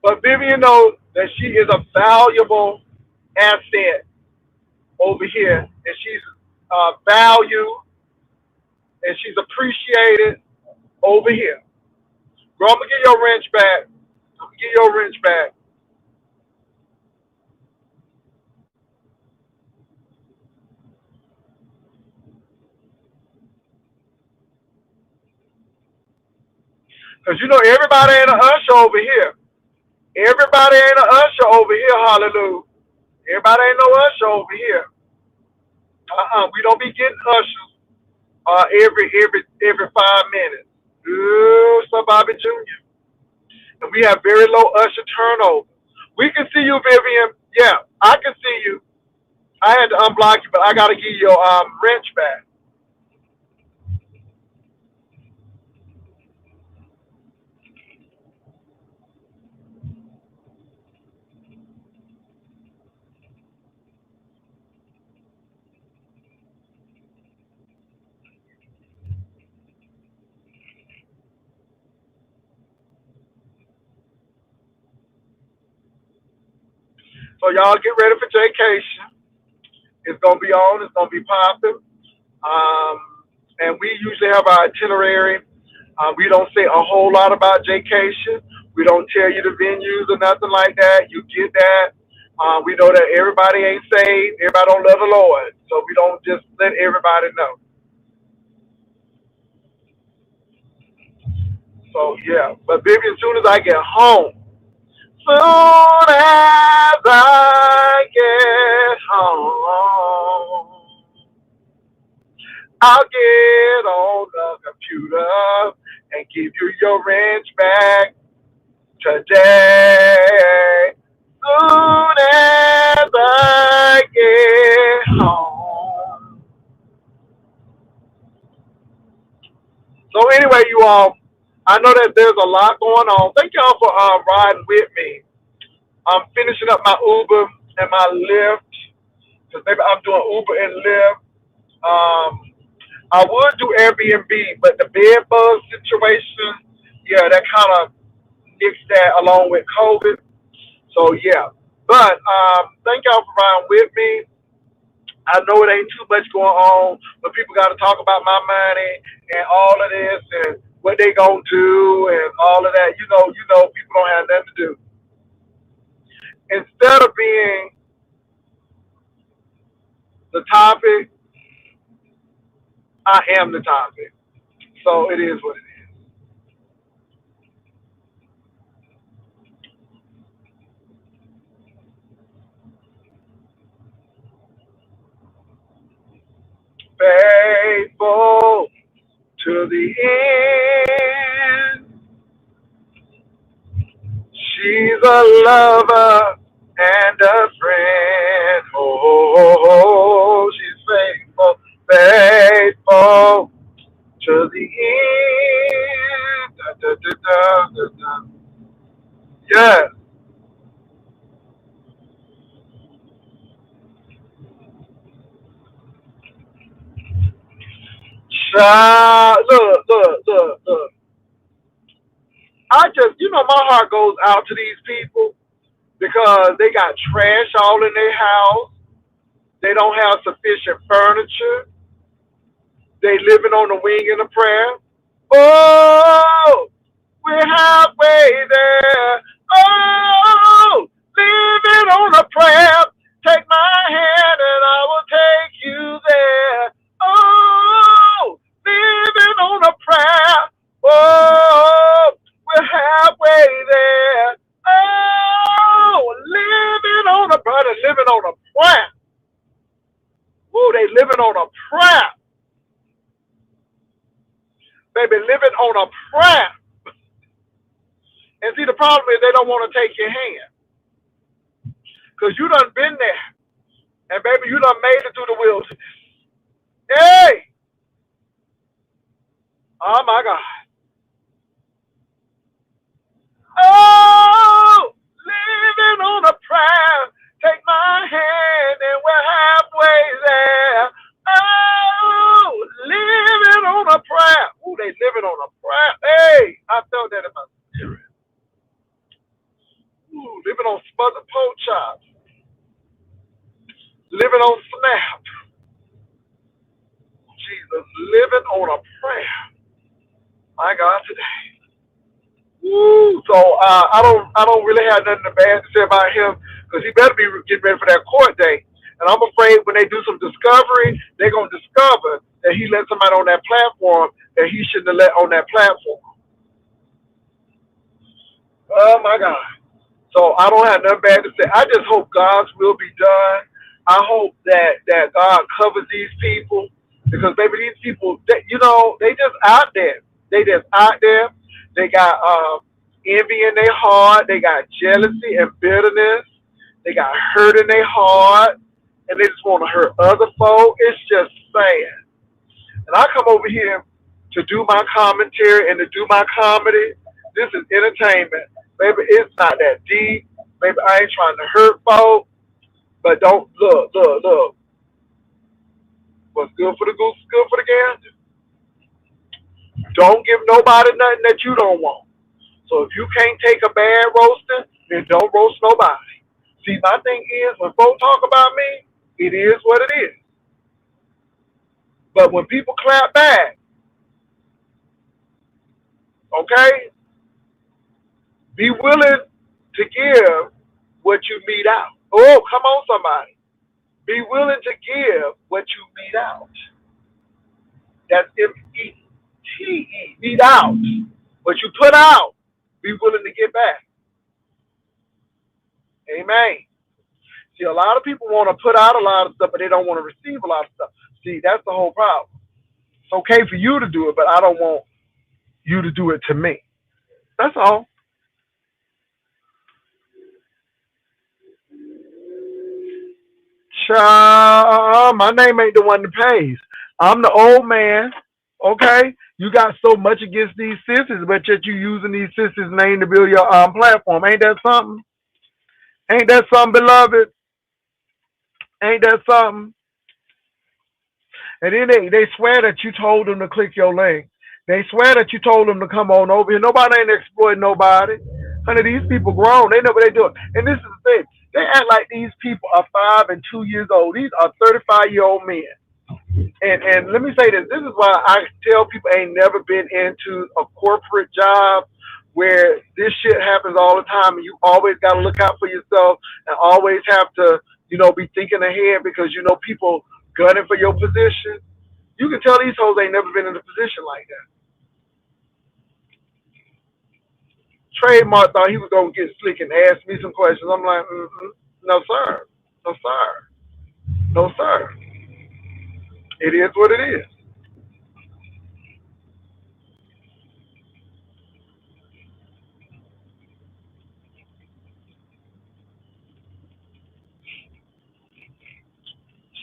But Vivian knows that she is a valuable asset over here, and she's valued and she's appreciated over here. Girl, I'm gonna get your wrench back. I'm gonna get your wrench back. Cause you know everybody ain't an usher over here. Everybody ain't an usher over here, hallelujah. Everybody ain't no usher over here. We don't be getting ushers every 5 minutes. Ooh, so Bobby Jr. And we have very low usher turnover. We can see you, Vivian. Yeah, I can see you. I had to unblock you, but I gotta give you your wrench back. So y'all get ready for Jaycation. It's gonna be on. It's gonna be popping. Um, and we usually have our itinerary. We don't say a whole lot about Jaycation. We don't tell you the venues or nothing like that. You get that. We know that everybody ain't saved. Everybody don't love the Lord. So we don't just let everybody know. So yeah. But baby, as soon as I get home, soon as I get home, I'll get on the computer and give you your wrench back today. soon as I get home. So anyway, you all, I know that there's a lot going on. Thank y'all for riding with me. I'm finishing up my Uber and my Lyft because maybe I'm doing Uber and Lyft. I would do Airbnb, but the bed bug situation, yeah, that kind of nixed that along with COVID. So yeah, but thank y'all for riding with me. I know it ain't too much going on, but people got to talk about my money and all of this and what they gonna do and all of that. People don't have nothing to do. Instead of being the topic, I am the topic. So it is what it is. Faithful to the end. She's a lover and a friend. Oh, oh, oh, she's faithful, faithful to the end. Da, da, da, da, da, da. Yes. Child, look. My heart goes out to these people because they got trash all in their house. They don't have sufficient furniture. They living on the wing and a prayer. Oh, we're halfway there. Oh, living on a prayer. Take my hand and I will take you there. Oh, living on a prayer. Oh, we're halfway there. Oh, living on a brother, living on a prayer. Ooh, they living on a prayer. Baby, living on a prayer. And see, the problem is they don't want to take your hand. Because you done been there. And baby, you done made it through the wilderness. Hey! Oh my God. Oh! Living on a prayer. Take my hand and we're halfway there. Oh! Living on a prayer. Ooh, they living on a prayer. Hey! I felt that in my spirit. Ooh, living on smothered pork chops. Living on snap. Jesus, living on a prayer. My God, today. Woo. So I don't really have nothing bad to say about him because he better be getting ready for that court date. And I'm afraid when they do some discovery, they're gonna discover that he let somebody on that platform that he shouldn't have let on that platform. Oh my God. So I don't have nothing bad to say. I just hope God's will be done. I hope that God covers these people because maybe these people, they just out there. They just out there. They got envy in their heart. They got jealousy and bitterness. They got hurt in their heart, and they just want to hurt other folk. It's just sad. And I come over here to do my commentary and to do my comedy. This is entertainment. Maybe it's not that deep. Maybe I ain't trying to hurt folk. But don't look. What's good for the goose is good for the gander. Don't give nobody nothing that you don't want. So if you can't take a bad roasting, then don't roast nobody. See, my thing is when folks talk about me, it is what it is. But when people clap back, okay, be willing to give what you meet out. Oh, come on, somebody. Be willing to give what you meet out. That's MEETE, meet out. What you put out, be willing to get back. Amen. See, a lot of people want to put out a lot of stuff, but they don't want to receive a lot of stuff. See, that's the whole problem. It's okay for you to do it, but I don't want you to do it to me. That's all. Child, my name ain't the one that pays. I'm the old man. Okay, you got so much against these sisters, but yet you using these sisters' name to build your platform. Ain't that something? Ain't that something, beloved? Ain't that something? And then they swear that you told them to click your link. They swear that you told them to come on over here. Nobody ain't exploiting nobody. Honey, these people grown. They know what they doing. And this is the thing. They act like these people are 5 and 2 years old. These are 35-year-old men. And let me say this. This is why I tell people ain't never been into a corporate job where this shit happens all the time, and you always got to look out for yourself and always have to, be thinking ahead because people gunning for your position. You can tell these hoes ain't never been in a position like that. Trademark thought he was gonna get slick and ask me some questions. I'm like, no sir, no sir, no sir. It is what it is.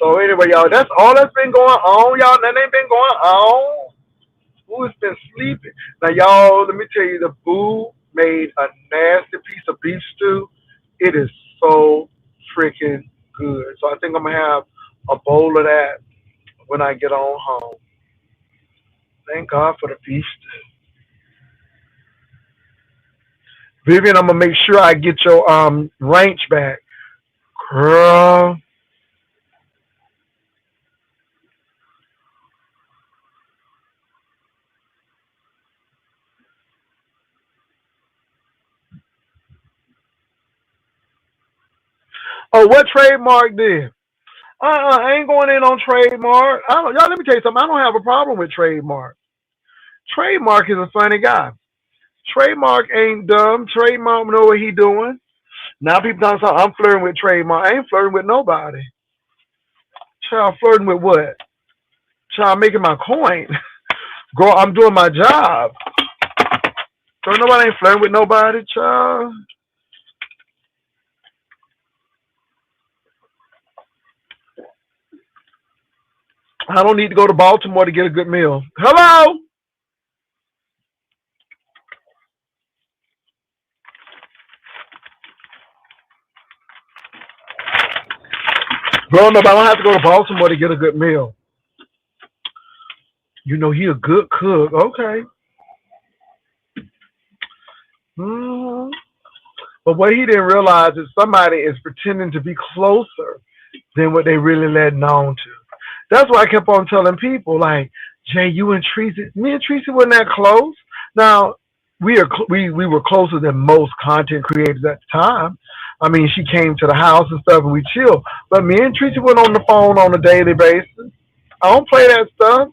So anyway, y'all, that's all that's been going on, y'all. That ain't been going on. Boo has been sleeping. Now, y'all, let me tell you, the Boo made a nasty piece of beef stew. It is so freaking good. So I think I'm gonna have a bowl of that when I get on home. Thank God for the beef stew. Vivian, I'm gonna make sure I get your ranch back, girl. Oh, what trademark did? I ain't going in on trademark. I don't, y'all. Let me tell you something. I don't have a problem with trademark. Trademark is a funny guy. Trademark ain't dumb. Trademark know what he doing. Now people talking about I'm flirting with trademark. I ain't flirting with nobody. Child, flirting with what? Child, making my coin. Girl, I'm doing my job. So nobody ain't flirting with nobody, child. I don't need to go to Baltimore to get a good meal. Hello? Growing up, I don't have to go to Baltimore to get a good meal. He a good cook. Okay. hmm But what he didn't realize is somebody is pretending to be closer than what they really let known to. That's why I kept on telling people, like, Jay, you and Tracy, me and Tracy weren't that close. Now, we were closer than most content creators at the time. I mean, she came to the house and stuff, and we chill. But me and Tracy went on the phone on a daily basis. I don't play that stuff.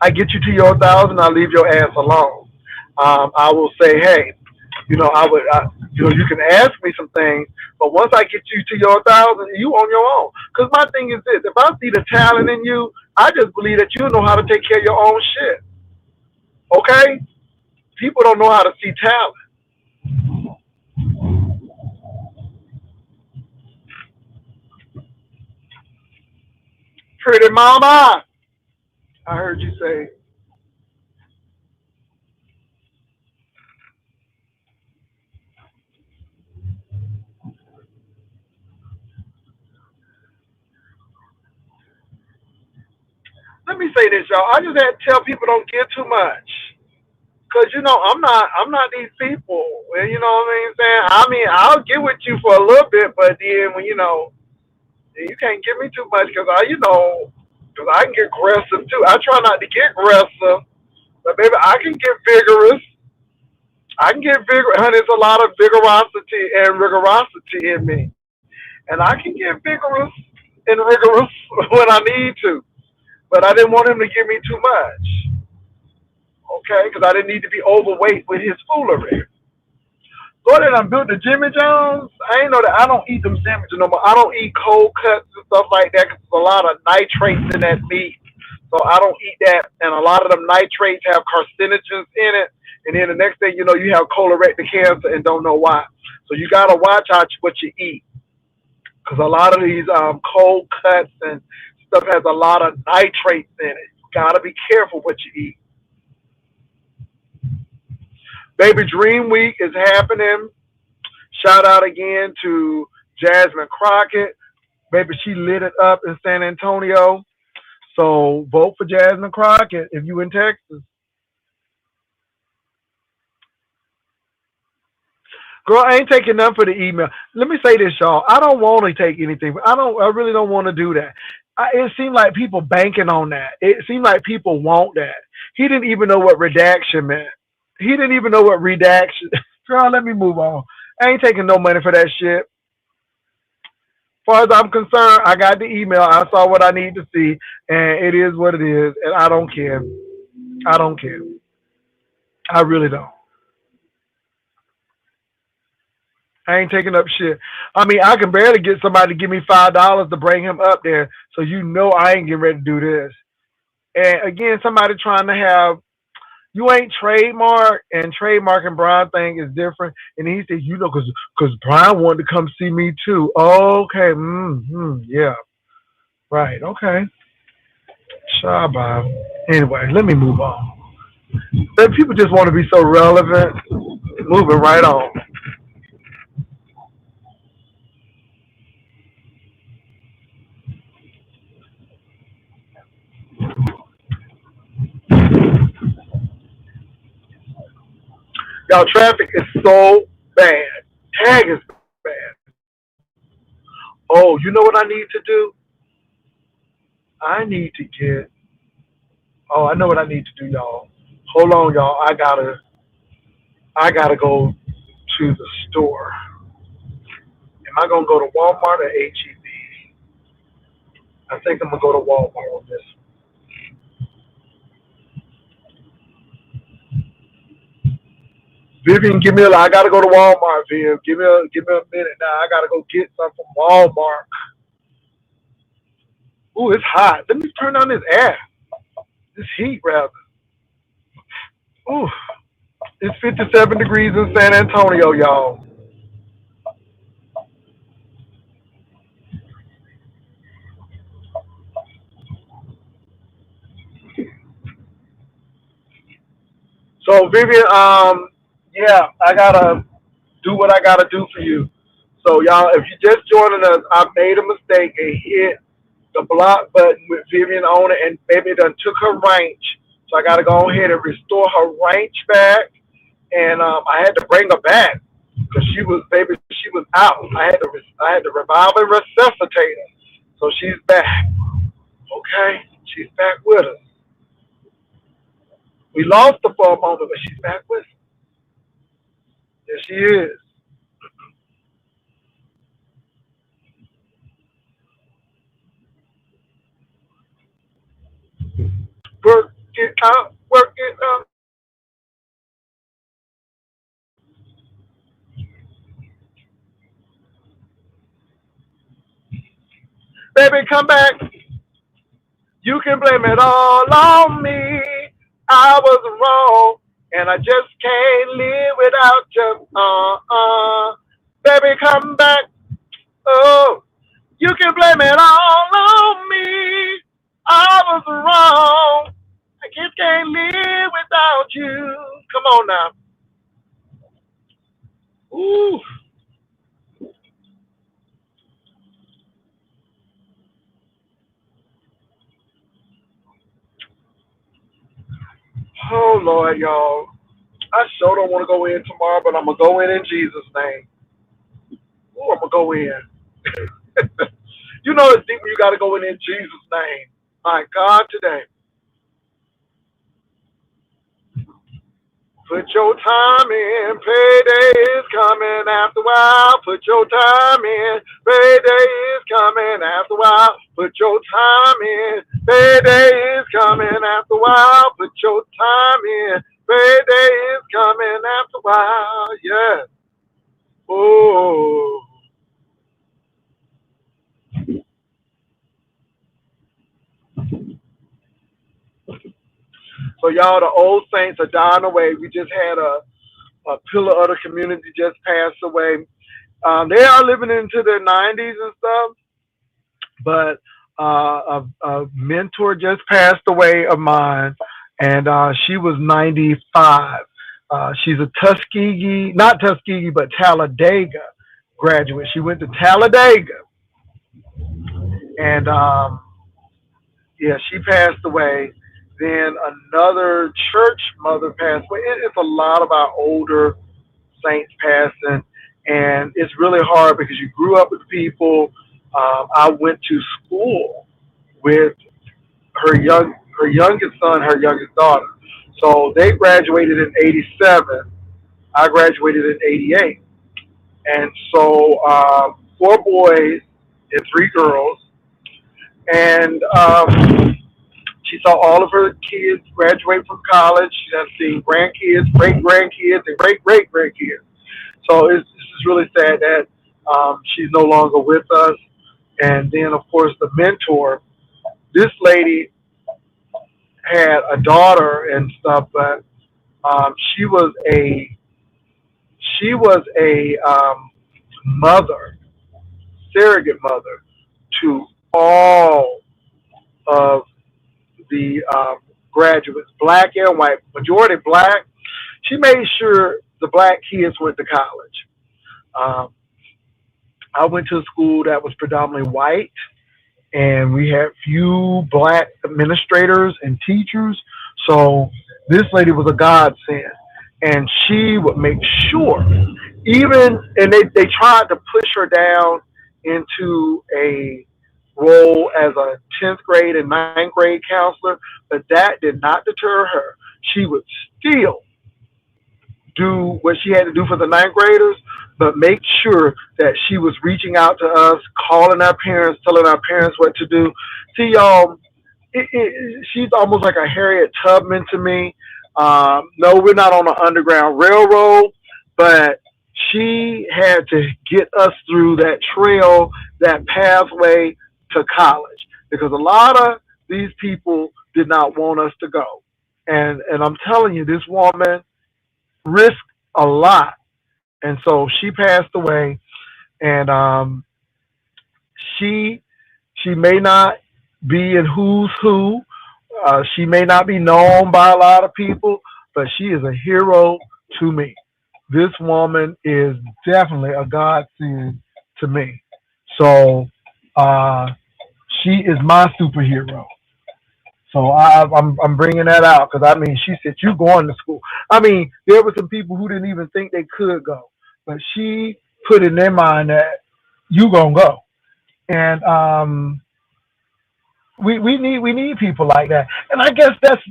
I get you to your 1,000, I leave your ass alone. I will say, hey, you can ask me some things, but once I get you to your 1,000, you on your own. Because my thing is this: if I see the talent in you, I just believe that you know how to take care of your own shit. Okay? People don't know how to see talent. Pretty mama, I heard you say. Let me say this, y'all. I just had to tell people don't get too much. Cause I'm not these people. And you know what I mean? Saying, I'll get with you for a little bit, but then when you can't give me too much, cause I can get aggressive too. I try not to get aggressive, but baby, I can get vigorous. I can get vigorous. Honey, there's a lot of vigorosity and rigorosity in me, and I can get vigorous and rigorous when I need to. But I didn't want him to give me too much, okay? Because I didn't need to be overweight with his foolery. Go ahead and built the Jimmy John's. I ain't know that I don't eat them sandwiches no more. I don't eat cold cuts and stuff like that because there's a lot of nitrates in that meat. So I don't eat that. And a lot of them nitrates have carcinogens in it. And then the next thing you know, you have colorectal cancer and don't know why. So you got to watch out what you eat because a lot of these cold cuts and stuff has a lot of nitrates in it. Gotta be careful what you eat. Baby Dream Week is happening. Shout out again to Jasmine Crockett. Baby, she lit it up in San Antonio. So vote for Jasmine Crockett if you in Texas. Girl, I ain't taking none for the email. Let me say this, y'all. I don't want to take anything. I don't. I really don't want to do that. It seemed like people banking on that. It seemed like people want that. He didn't even know what redaction meant. He didn't even know what redaction. Girl, let me move on. I ain't taking no money for that shit. As far as I'm concerned, I got the email. I saw what I need to see, and it is what it is. And I don't care. I don't care. I really don't. I ain't taking up shit. I mean, I can barely get somebody to give me $5 to bring him up there, so you know I ain't getting ready to do this. And again, somebody trying to have you ain't trademark, and trademark and Brian thing is different. And he said, you know, because Brian wanted to come see me too. Okay, yeah, right, okay, Shabba. Anyway, let me move on. But people just want to be so relevant. Moving right on. Y'all, traffic is so bad. Tag is bad. Oh, you know what I need to do? I need to get. Oh, I know what I need to do, y'all. Hold on, y'all. I gotta go to the store. Am I gonna go to Walmart or HEB? I think I'm gonna go to Walmart on this. Vivian, give me a. I gotta go to Walmart, Viv. Give me a minute now. I gotta go get some from Walmart. Ooh, it's hot. Let me turn on this air. This heat, rather. Ooh, it's 57 degrees in San Antonio, y'all. So, Vivian, yeah, I gotta do what I gotta do for you. So, y'all, if you're just joining us, I made a mistake and hit the block button with Vivian on it, and baby done took her range. So I gotta go ahead and restore her range back, and I had to bring her back because she was out. I had to revive and resuscitate her. So she's back. Okay, she's back with us. We lost her for a moment, but she's back with us. There she is. Work it out, work it out. Baby, come back. You can blame it all on me. I was wrong, and I just can't live without you. Baby, come back. Oh, you can blame it all on me. I was wrong. I just can't live without you. Come on now. Ooh. Oh Lord, y'all. I sure don't want to go in tomorrow, but I'm gonna go in Jesus' name. Ooh, I'm gonna go in. You know it's deep when you gotta go in Jesus' name. My God, today. Put your time in, payday is coming after a while. Put your time in, payday is coming after a while. Put your time in, payday is coming after a while. Put your time in, payday is coming after a while. Yes. Oh. So y'all, the old saints are dying away. We just had a pillar of the community just passed away. They are living into their 90s and stuff, but a mentor just passed away of mine, and she was 95. She's a Tuskegee, not Tuskegee, but Talladega graduate. She went to Talladega, and yeah, she passed away. Then another church mother passed away. It's a lot of our older saints passing, and it's really hard because you grew up with people. I went to school with her youngest son, her youngest daughter. So they graduated in '87. I graduated in '88, and so four boys and three girls. And she saw all of her kids graduate from college. She has seen grandkids, great grandkids, and great great grandkids. So it's just really sad that she's no longer with us. And then, of course, the mentor. This lady had a daughter and stuff, but she was a mother, surrogate mother to all of the graduates, black and white, majority black. She made sure the black kids went to college. Um, I went to a school that was predominantly white, and we had few black administrators and teachers. So this lady was a godsend, and she would make sure, even and they tried to push her down into a role as a 10th grade and ninth grade counselor, but that did not deter her. She would still do what she had to do for the ninth graders, but make sure that she was reaching out to us, calling our parents, telling our parents what to do. See, y'all, she's almost like a Harriet Tubman to me. No, we're not on the Underground Railroad, but she had to get us through that trail, that pathway to college, because a lot of these people did not want us to go. And I'm telling you, this woman risked a lot, and so she passed away, and she she may not be in who's who. She may not be known by a lot of people, but she is a hero to me. This woman is definitely a godsend to me. So uh, she is my superhero. So I'm bringing that out because I mean she said you going to school. I mean there were some people who didn't even think they could go, but she put in their mind that you gonna go, and we need people like that. And I guess that's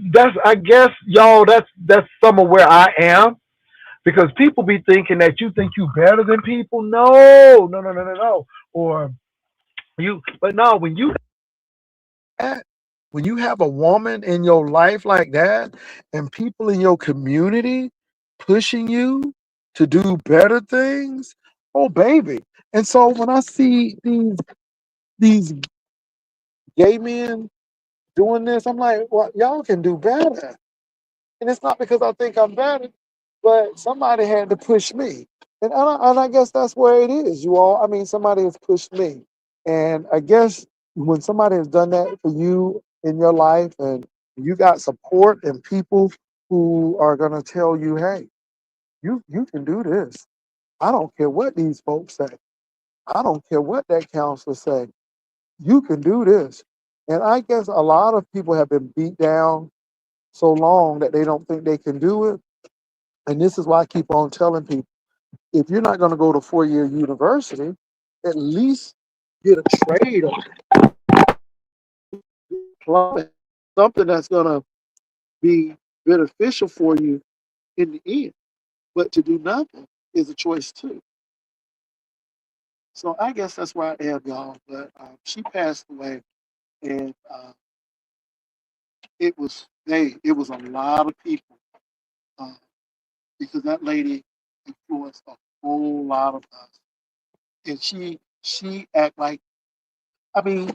I guess y'all that's some of where I am, because people be thinking that you think you better than people. No, no, no, no, no, no. Or you, but no, when you have a woman in your life like that, and people in your community pushing you to do better things, oh baby. And so when I see these gay men doing this, I'm like, well, y'all can do better. And it's not because I think I'm better, but somebody had to push me. And I guess that's where it is, you all. I mean, somebody has pushed me. And I guess when somebody has done that for you in your life, and you got support and people who are going to tell you, hey, you can do this. I don't care what these folks say. I don't care what that counselor say. You can do this. And I guess a lot of people have been beat down so long that they don't think they can do it. And this is why I keep on telling people, if you're not going to go to 4 year university, at least get a trade on plumbing, something that's going to be beneficial for you in the end. But to do nothing is a choice too. So I guess that's where I am, y'all. But she passed away, and it was a lot of people, uh, because that lady influenced a whole lot of us. And she act like, I mean,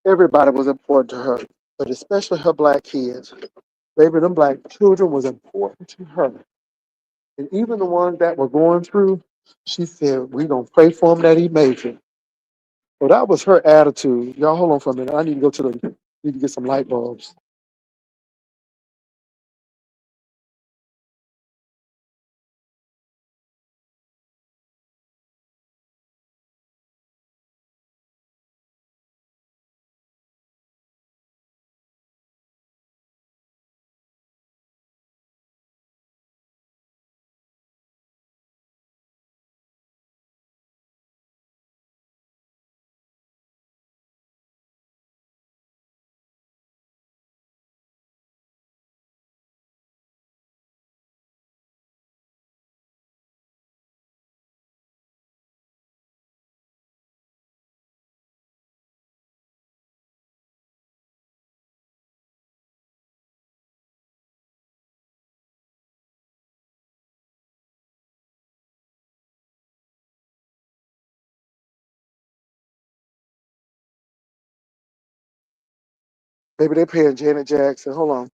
everybody was important to her, but especially her black kids. Baby, them black children was important to her. And even the ones that were going through She said, we gonna pray for him that he makes it. So that was her attitude. Y'all hold on for a minute. I need to go to the need to get some light bulbs. Maybe they're paying Janet Jackson. Hold on.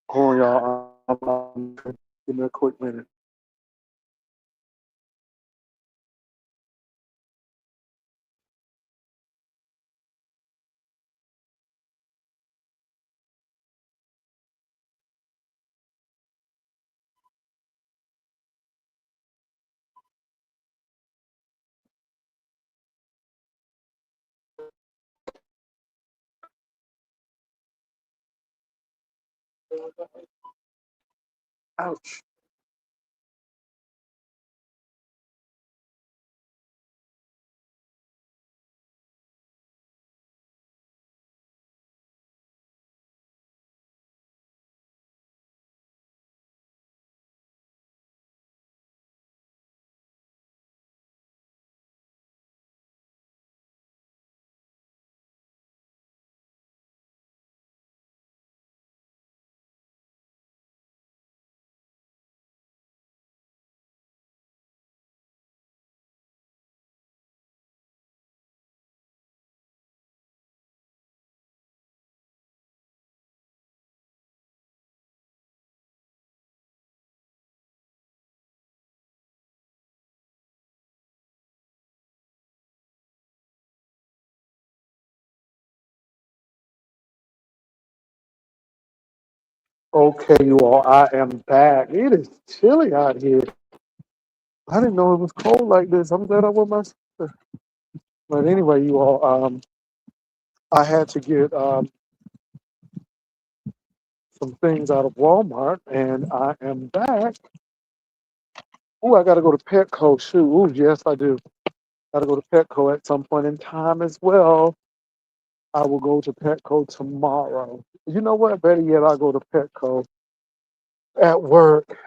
Hold on, y'all. Give me a quick minute. Ouch. Okay, you all, I am back. It is chilly out here. I didn't know it was cold like this. I'm glad I'm with my sister. But anyway, you all, I had to get some things out of Walmart, and I am back. Ooh, I got to go to Petco. Shoot, ooh, yes, I do. Got to go to Petco at some point in time as well. I will go to Petco tomorrow. You know what? Better yet, I'll go to Petco at work.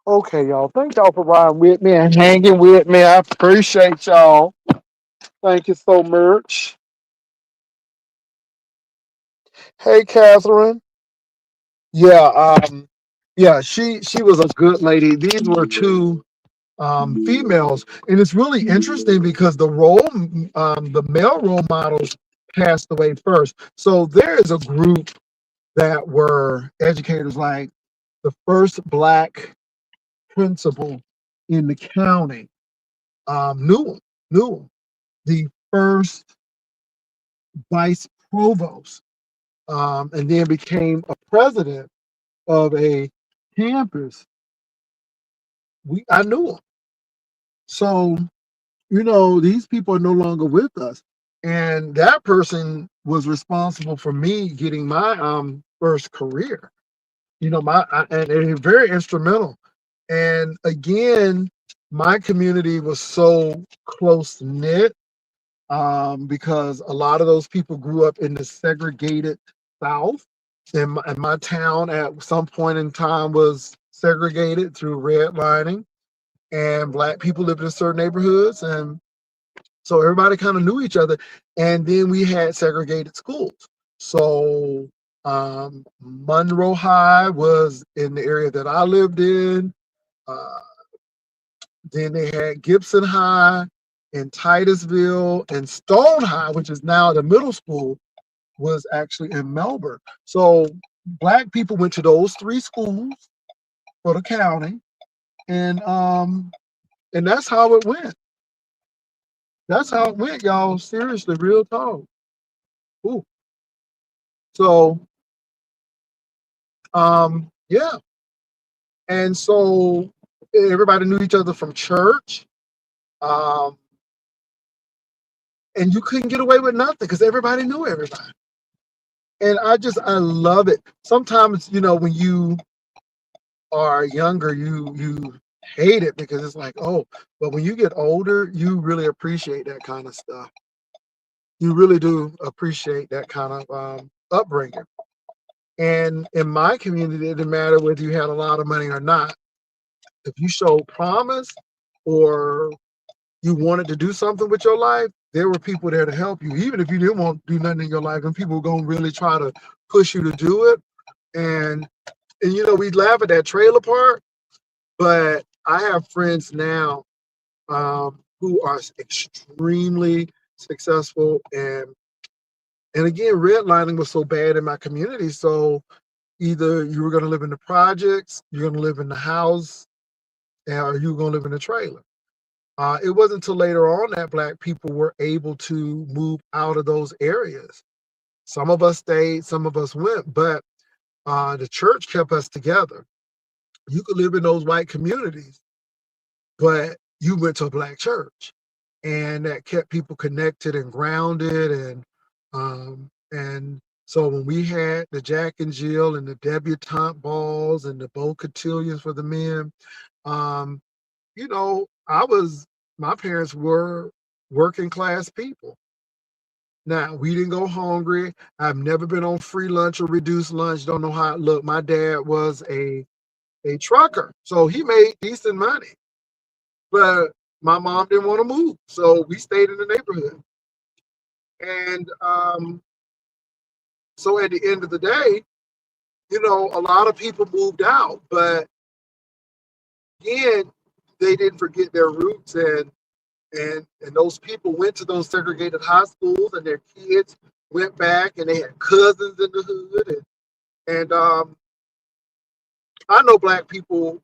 Okay, y'all. Thank y'all for riding with me and hanging with me. I appreciate y'all. Thank you so much. Hey, Catherine. Yeah, yeah, she was a good lady. These were two females, and it's really interesting because the male role models passed away first. So there is a group that were educators, like the first black principal in the county, knew him. The first vice provost, and then became a president of a campus. I knew him. So, these people are no longer with us. And that person was responsible for me getting my first career. And very instrumental. And again, my community was so close knit, because a lot of those people grew up in the segregated South. And my town at some point in time was segregated through redlining, and black people lived in certain neighborhoods, and so everybody kind of knew each other. And then we had segregated schools. So Monroe High was in the area that I lived in. Uh, then they had Gibson High and Titusville, and Stone High, which is now the middle school, was actually in Melbourne. So black people went to those three schools for the county, and that's how it went. That's how it went, y'all. Seriously, real talk. Ooh. So, yeah. And so everybody knew each other from church. Um, and you couldn't get away with nothing because everybody knew everybody. And I love it. Sometimes, when you are younger, you hate it because it's like, oh, but when you get older, you really appreciate that kind of stuff. You really do appreciate that kind of upbringing. And in my community, it didn't matter whether you had a lot of money or not. If you showed promise or you wanted to do something with your life, there were people there to help you. Even if you didn't want to do nothing in your life, and people were going to really try to push you to do it. And we laugh at that trailer park, but I have friends now who are extremely successful. And again, redlining was so bad in my community. So either you were going to live in the projects, you're going to live in the house, or you were going to live in a trailer. It wasn't until later on that black people were able to move out of those areas. Some of us stayed, some of us went, but the church kept us together. You could live in those white communities, but you went to a black church, and that kept people connected and grounded. And so when we had the Jack and Jill and the debutante balls and the beau cotillions for the men, um, my parents were working class people. Now, we didn't go hungry. I've never been on free lunch or reduced lunch. Don't know how it looked. My dad was a trucker, so he made decent money. But my mom didn't want to move, so we stayed in the neighborhood. And so at the end of the day, a lot of people moved out, but again, they didn't forget their roots, and those people went to those segregated high schools, and their kids went back, and they had cousins in the hood, and I know black people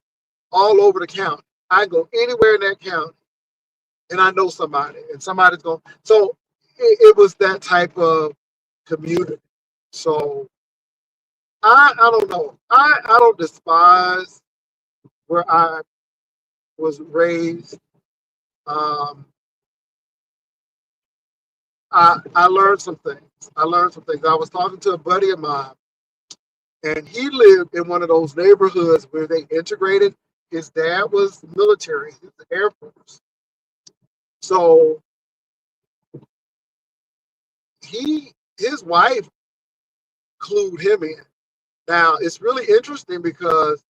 all over the county. I go anywhere in that county, and I know somebody, and somebody's going. So it was that type of community. So I don't know. I don't despise where I was raised. Um, I learned some things. I learned some things. I was talking to a buddy of mine, and he lived in one of those neighborhoods where they integrated. His dad was military, he was the Air Force. So his wife clued him in. Now it's really interesting because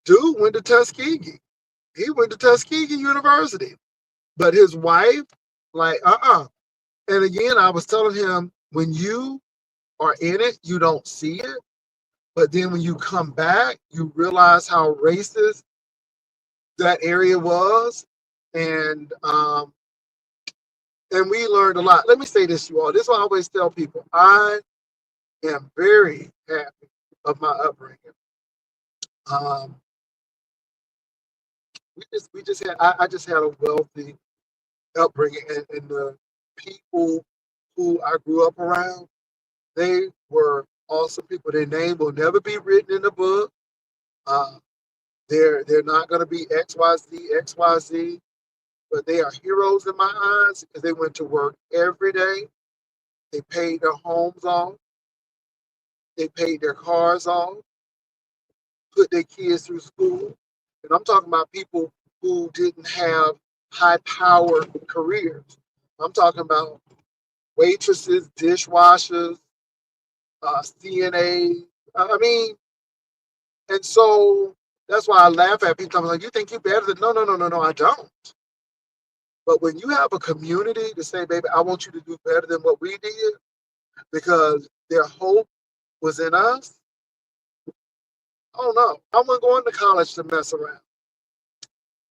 dude went to Tuskegee. He went to Tuskegee University, but his wife, like, And again, I was telling him, when you are in it, you don't see it. But then when you come back, you realize how racist that area was. And and we learned a lot. Let me say this to you all. This is what I always tell people. I am very happy of my upbringing. Um, we just had I just had a wealthy upbringing, and the people who I grew up around, they were awesome people. Their name will never be written in the book. Uh, they're not going to be XYZ, but they are heroes in my eyes because they went to work every day. They paid their homes off. They paid their cars off, put their kids through school. And I'm talking about people who didn't have high power careers. I'm talking about waitresses, dishwashers, CNAs. I mean, and so that's why I laugh at people. I'm like, you think you're better than? No, no, no, no, no, I don't. But when you have a community to say, baby, I want you to do better than what we did, because their hope was in us. Oh no, I wasn't going to college to mess around.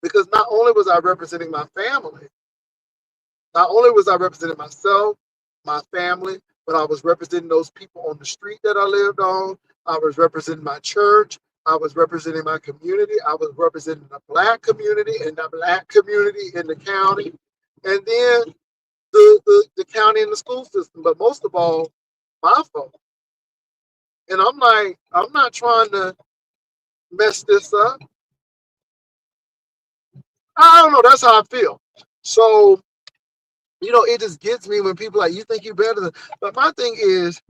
Because not only was I representing my family, not only was I representing myself, my family, but I was representing those people on the street that I lived on. I was representing my church. I was representing my community. I was representing the Black community and the Black community in the county. And then the county and the school system. But most of all, my folks. And I'm like, I'm not trying to mess this up. I don't know. That's how I feel. So, it just gets me when people are like, you think you're better than. But my thing is,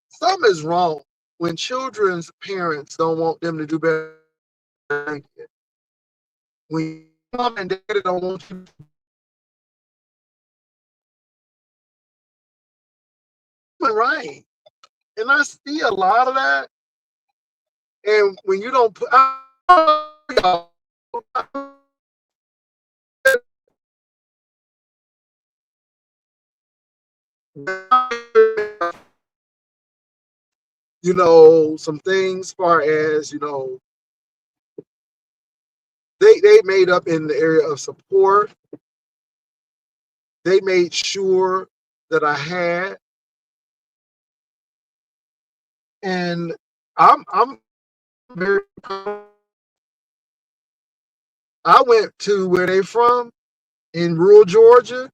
something is wrong when children's parents don't want them to do better than you. When mom and daddy don't want you to do right. And I see a lot of that. And when you don't put, some things as far as, they made up in the area of support. They made sure that I had, and I'm very. I went to where they from in rural Georgia,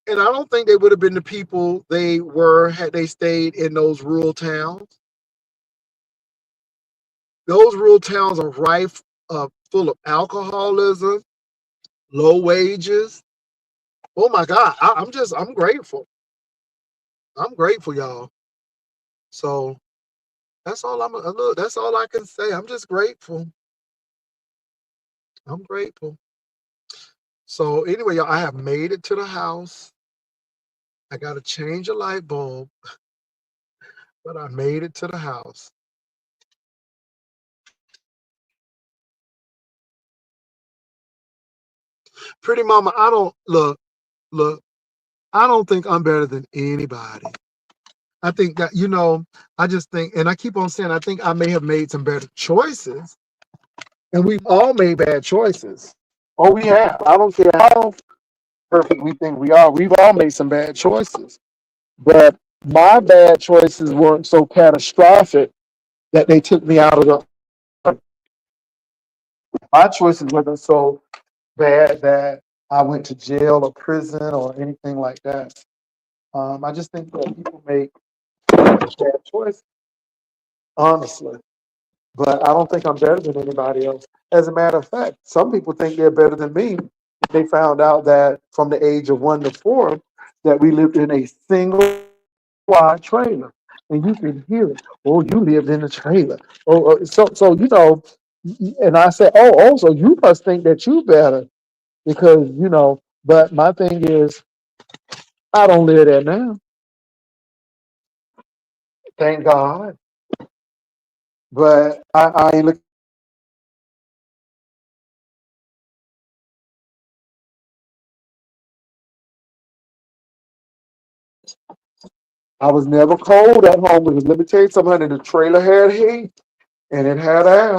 and I don't think they would have been the people they were had they stayed in those rural towns. Those rural towns are rife, full of alcoholism, low wages. Oh my God, I'm grateful. I'm grateful, y'all. So that's all look. That's all I can say. I'm just grateful. I'm grateful. So anyway, y'all, I have made it to the house. I got to change a light bulb, but I made it to the house. Pretty mama, I don't look. I don't think I'm better than anybody. I think that, I just think, and I keep on saying, I think I may have made some better choices, and we've all made bad choices. Oh, we have. I don't care how perfect we think we are. We've all made some bad choices. But my bad choices weren't so catastrophic that they took me out of the. My choices wasn't so bad that I went to jail or prison or anything like that. I just think that people make bad choices. honestly. But I don't think I'm better than anybody else. As a matter of fact, some people think they're better than me. They found out that from the age of 1 to 4, that we lived in a single wide trailer, and you can hear it. Oh, you lived in a trailer. So and I said, so you must think that you better because But my thing is, I don't live there now. Thank God. But I ain't look. I was never cold at home because let me tell you something, honey, the trailer had heat and it had air.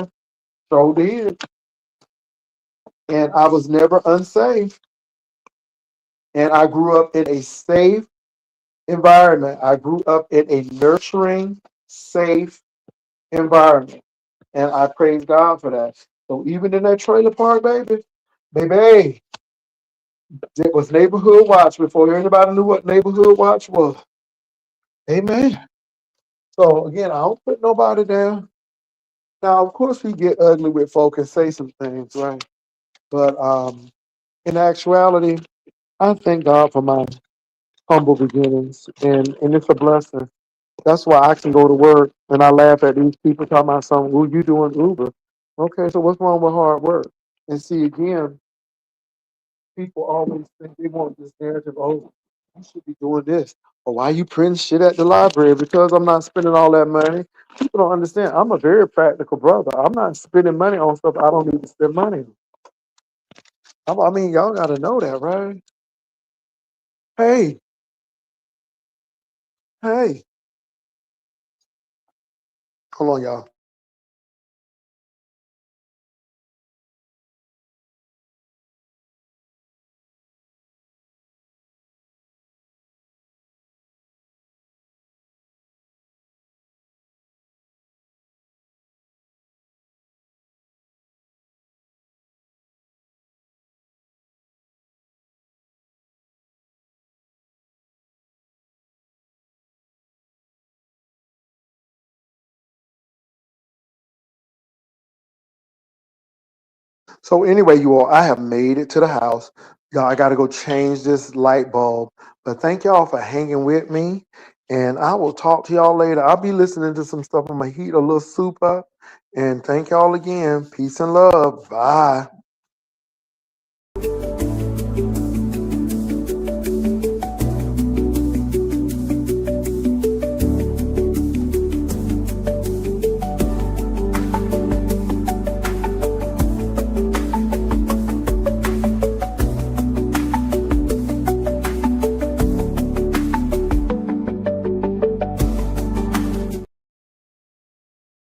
So did. And I was never unsafe. And I grew up in a safe environment. I grew up in a nurturing, safe environment. And I praise God for that. So even in that trailer park, baby, it was neighborhood watch before anybody knew what neighborhood watch was. Amen. So again, I don't put nobody down. Now, of course, we get ugly with folk and say some things, right? But in actuality, I thank God for my humble beginnings, and it's a blessing. That's why I can go to work and I laugh at these people talking about something. Well, you doing Uber? Okay, so what's wrong with hard work? And see again, people always think they want this narrative. Oh, you should be doing this. Or why you printing shit at the library? Because I'm not spending all that money. People don't understand. I'm a very practical brother. I'm not spending money on stuff I don't need to spend money on. I mean, y'all got to know that, right? Hey, hey, hold on, y'all. So anyway, you all, I have made it to the house. Y'all, I got to go change this light bulb. But thank y'all for hanging with me. And I will talk to y'all later. I'll be listening to some stuff. I'm going to heat a little soup up. And thank y'all again. Peace and love. Bye.